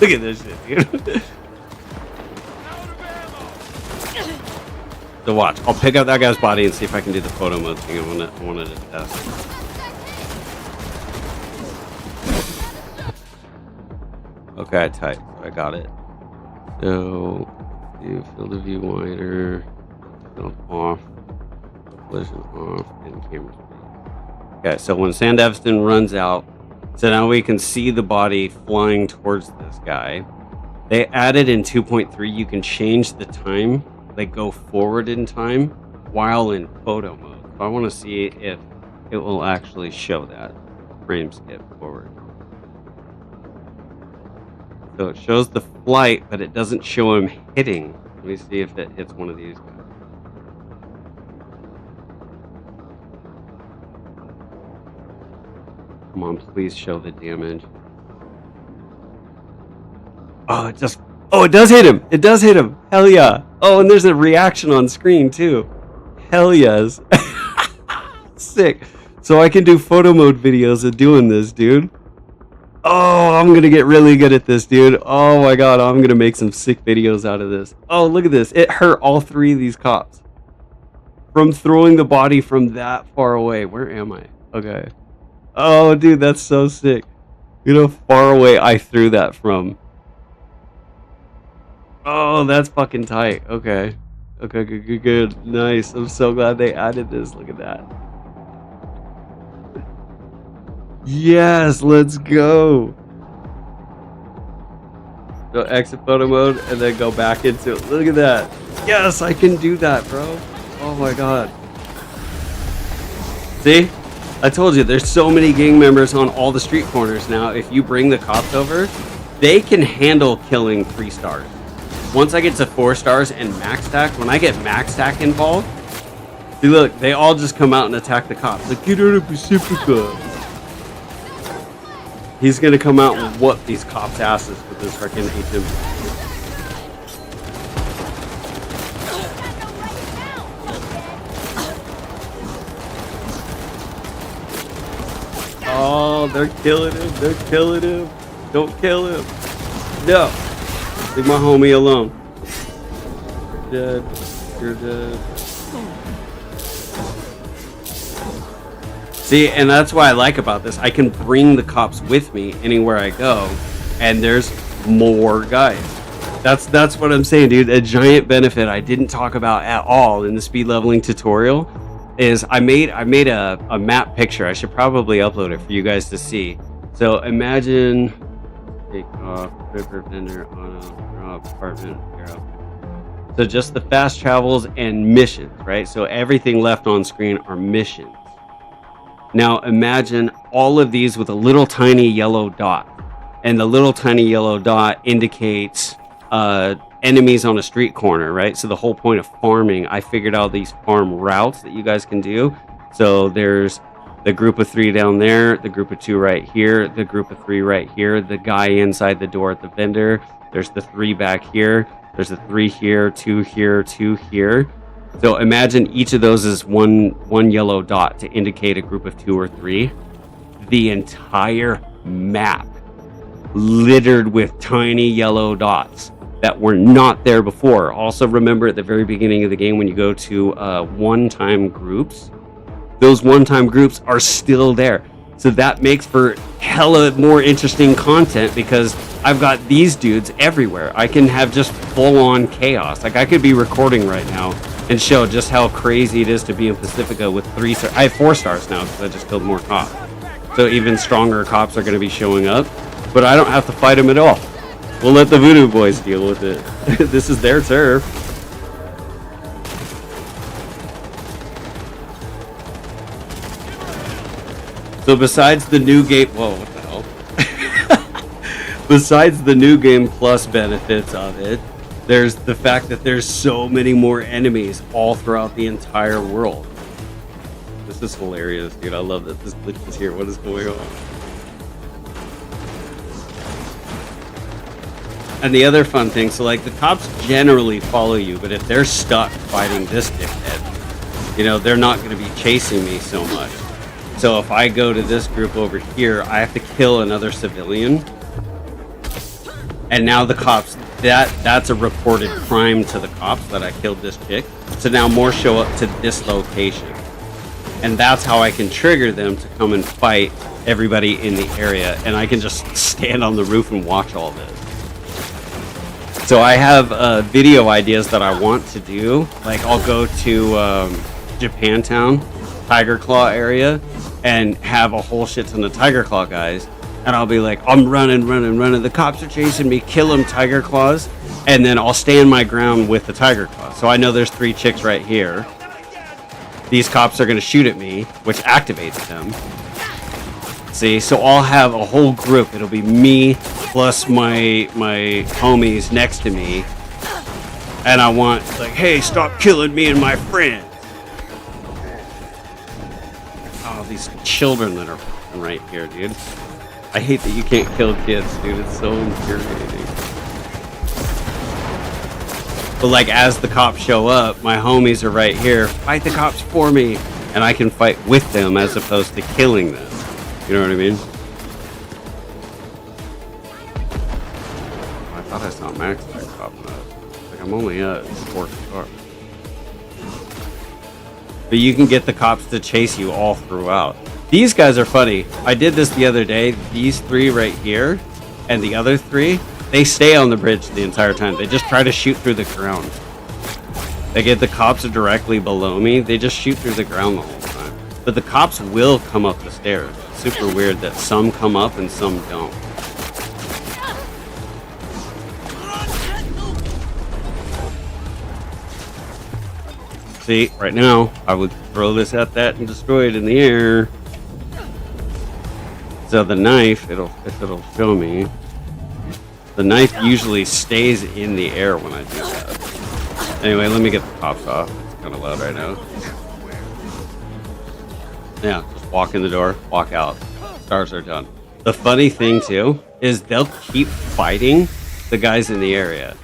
Speaker 1: look at this shit, dude. So watch. I'll pick up that guy's body and see if I can do the photo mode thing I wanted to test. Okay, tight. I got it. So, do field of view wider, field off, collision off, and camera speed. Okay, so when Sandevston runs out, so now we can see the body flying towards this guy. They added in 2.3, you can change the time, like go forward in time, while in photo mode. So I want to see if it will actually show that frame skip forward. So it shows the flight, but it doesn't show him hitting. Let me see if it hits one of these guys. Come on, please show the damage. Oh, it does hit him. It does hit him. Hell yeah. Oh, and there's a reaction on screen too. Hell yes. Sick. So I can do photo mode videos of doing this, dude. Oh, I'm going to get really good at this, dude. Oh my god, I'm going to make some sick videos out of this. Oh, look at this. It hurt all 3 of these cops. From throwing the body from that far away. Where am I? Okay. Oh, dude, that's so sick. You know how far away I threw that from. Oh, that's fucking tight. Okay. Okay, good. Nice. I'm so glad they added this. Look at that. Yes, let's go. So exit photo mode and then go back into it. Look at that. Yes, I can do that, bro. Oh my god. See? I told you, there's so many gang members on all the street corners now. If you bring the cops over, they can handle killing 3 stars. Once I get to 4 stars and max stack, when I get max stack involved, see look, they all just come out and attack the cops. Like, get out of Pacifica. He's gonna come out and whoop these cops' asses with his freaking HM. Oh, they're killing him. They're killing him. Don't kill him. No. Leave my homie alone. You're dead. You're dead. See, and that's what I like about this. I can bring the cops with me anywhere I go, and there's more guys. That's what I'm saying, dude. A giant benefit I didn't talk about at all in the speed leveling tutorial is I made a map picture. I should probably upload it for you guys to see. So imagine take off river vendor on a apartment. So just the fast travels and missions, right? So everything left on screen are missions. Now imagine all of these with a little tiny yellow dot, and the little tiny yellow dot indicates enemies on a street corner, right? So the whole point of farming, I figured out these farm routes that you guys can do. So there's the group of 3 down there, the group of 2 right here, the group of 3 right here, the guy inside the door at the vendor, there's the 3 back here, there's a 3 here, 2 here, 2 here. So imagine each of those is one yellow dot to indicate a group of 2 or 3. The entire map littered with tiny yellow dots that were not there before. Also remember at the very beginning of the game when you go to one-time groups, those one-time groups are still there. So that makes for hella more interesting content because I've got these dudes everywhere. I can have just full-on chaos. Like I could be recording right now and show just how crazy it is to be in Pacifica with 3 stars. I have 4 stars now because I just killed more cops. So even stronger cops are going to be showing up, but I don't have to fight them at all. We'll let the Voodoo Boys deal with it. This is their turf. So besides the new game, whoa, what the hell? Besides the new game plus benefits of it, there's the fact that there's so many more enemies all throughout the entire world. This is hilarious, dude. I love that this glitch is here. What is going on? And the other fun thing, so like the cops generally follow you, but if they're stuck fighting this dickhead, you know, they're not going to be chasing me so much. So if I go to this group over here, I have to kill another civilian. And now the cops, that's a reported crime to the cops that I killed this chick. So now more show up to this location. And that's how I can trigger them to come and fight everybody in the area. And I can just stand on the roof and watch all this. So I have video ideas that I want to do. Like I'll go to Japantown, Tiger Claw area, and have a whole shit ton of Tiger Claw guys. And I'll be like, I'm running. The cops are chasing me. Kill them, Tiger Claws. And then I'll stand my ground with the Tiger Claws. So I know there's 3 chicks right here. These cops are going to shoot at me, which activates them. See, so I'll have a whole group. It'll be me plus my homies next to me. And I want, like, hey, stop killing me and my friends. Oh, these children that are right here, dude. I hate that you can't kill kids, dude. It's so infuriating. But like, as the cops show up, my homies are right here. Fight the cops for me. And I can fight with them as opposed to killing them. You know what I mean? I thought I saw Max back popping up. Like, I'm only at 4 stars. But you can get the cops to chase you all throughout. These guys are funny. I did this the other day. These 3 right here and the other 3, they stay on the bridge the entire time. They just try to shoot through the ground. They get the cops directly below me. They just shoot through the ground the whole time. But the cops will come up the stairs. It's super weird that some come up and some don't. See, right now, I would throw this at that and destroy it in the air. So the knife, if it'll show me, the knife usually stays in the air when I do that. Anyway, let me get the cops off. It's kind of loud right now. Yeah, just walk in the door, walk out. Stars are done. The funny thing too is they'll keep fighting the guys in the area.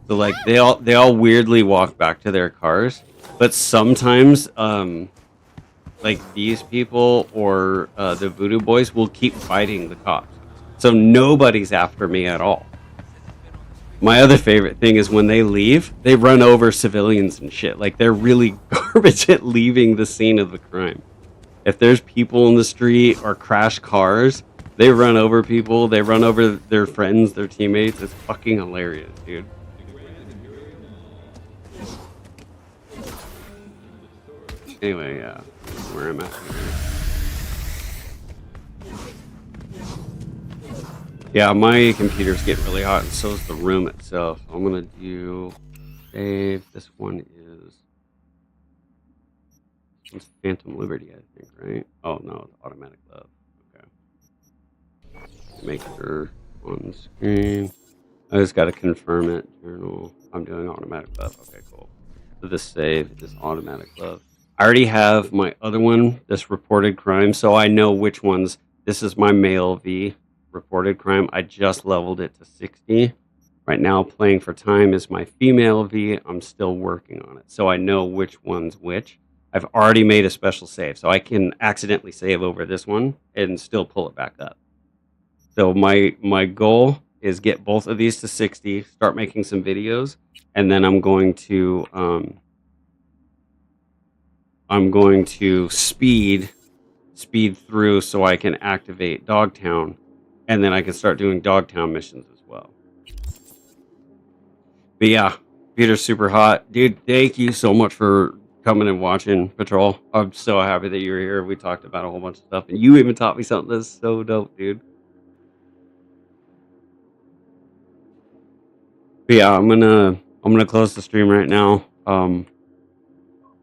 Speaker 1: So like they all weirdly walk back to their cars, but sometimes like these people or the Voodoo Boys will keep fighting the cops. So nobody's after me at all. My other favorite thing is when they leave, they run over civilians and shit. Like they're really garbage at leaving the scene of the crime. If there's people in the street or crash cars, they run over people. They run over their friends, their teammates. It's fucking hilarious, dude. Anyway, yeah, where I'm at here. Yeah, my computer's getting really hot, and so is the room itself. I'm gonna do save. This one is it's Phantom Liberty, I think, right? Oh no, it's Automatic Love. Okay, make sure on screen. I just gotta confirm it. Journal. I'm doing Automatic Love. Okay, cool. So this save is Automatic Love. I already have my other one, this reported crime, so I know which ones. This is my male V reported crime. I just leveled it to 60. Right now, playing for time is my female V. I'm still working on it, so I know which one's which. I've already made a special save, so I can accidentally save over this one and still pull it back up. So my goal is get both of these to 60, start making some videos, and then I'm going to speed through so I can activate Dogtown, and then I can start doing Dogtown missions as well. But yeah, Peter's super hot. Dude, thank you so much for coming and watching Patrol. I'm so happy that you were here. We talked about a whole bunch of stuff, and you even taught me something that's so dope, dude. But yeah, I'm gonna close the stream right now.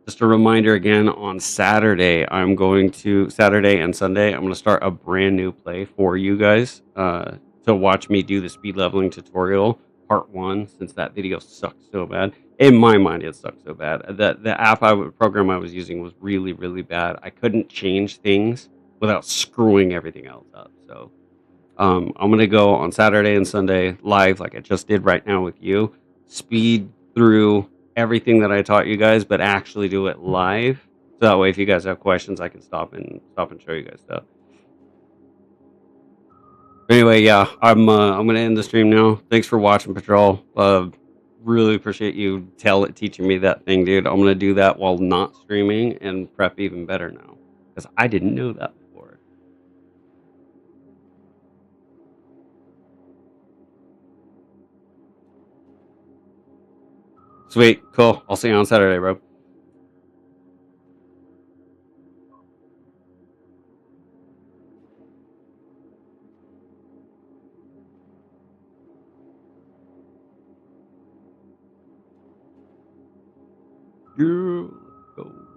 Speaker 1: Just a reminder again, on Saturday and Sunday, I'm going to start a brand new play for you guys to watch me do the speed leveling tutorial part 1, since that video sucked so bad. In my mind, it sucked so bad. The program I was using was really, really bad. I couldn't change things without screwing everything else up. So I'm going to go on Saturday and Sunday live, like I just did right now with you, speed through everything that I taught you guys, but actually do it live. So that way, if you guys have questions, I can stop and show you guys stuff. Anyway, yeah, I'm gonna end the stream now. Thanks for watching, Patrol. Really appreciate you teaching me that thing, dude. I'm gonna do that while not streaming and prep even better now, because I didn't know that before. Sweet, cool. I'll see you on Saturday, bro. Go.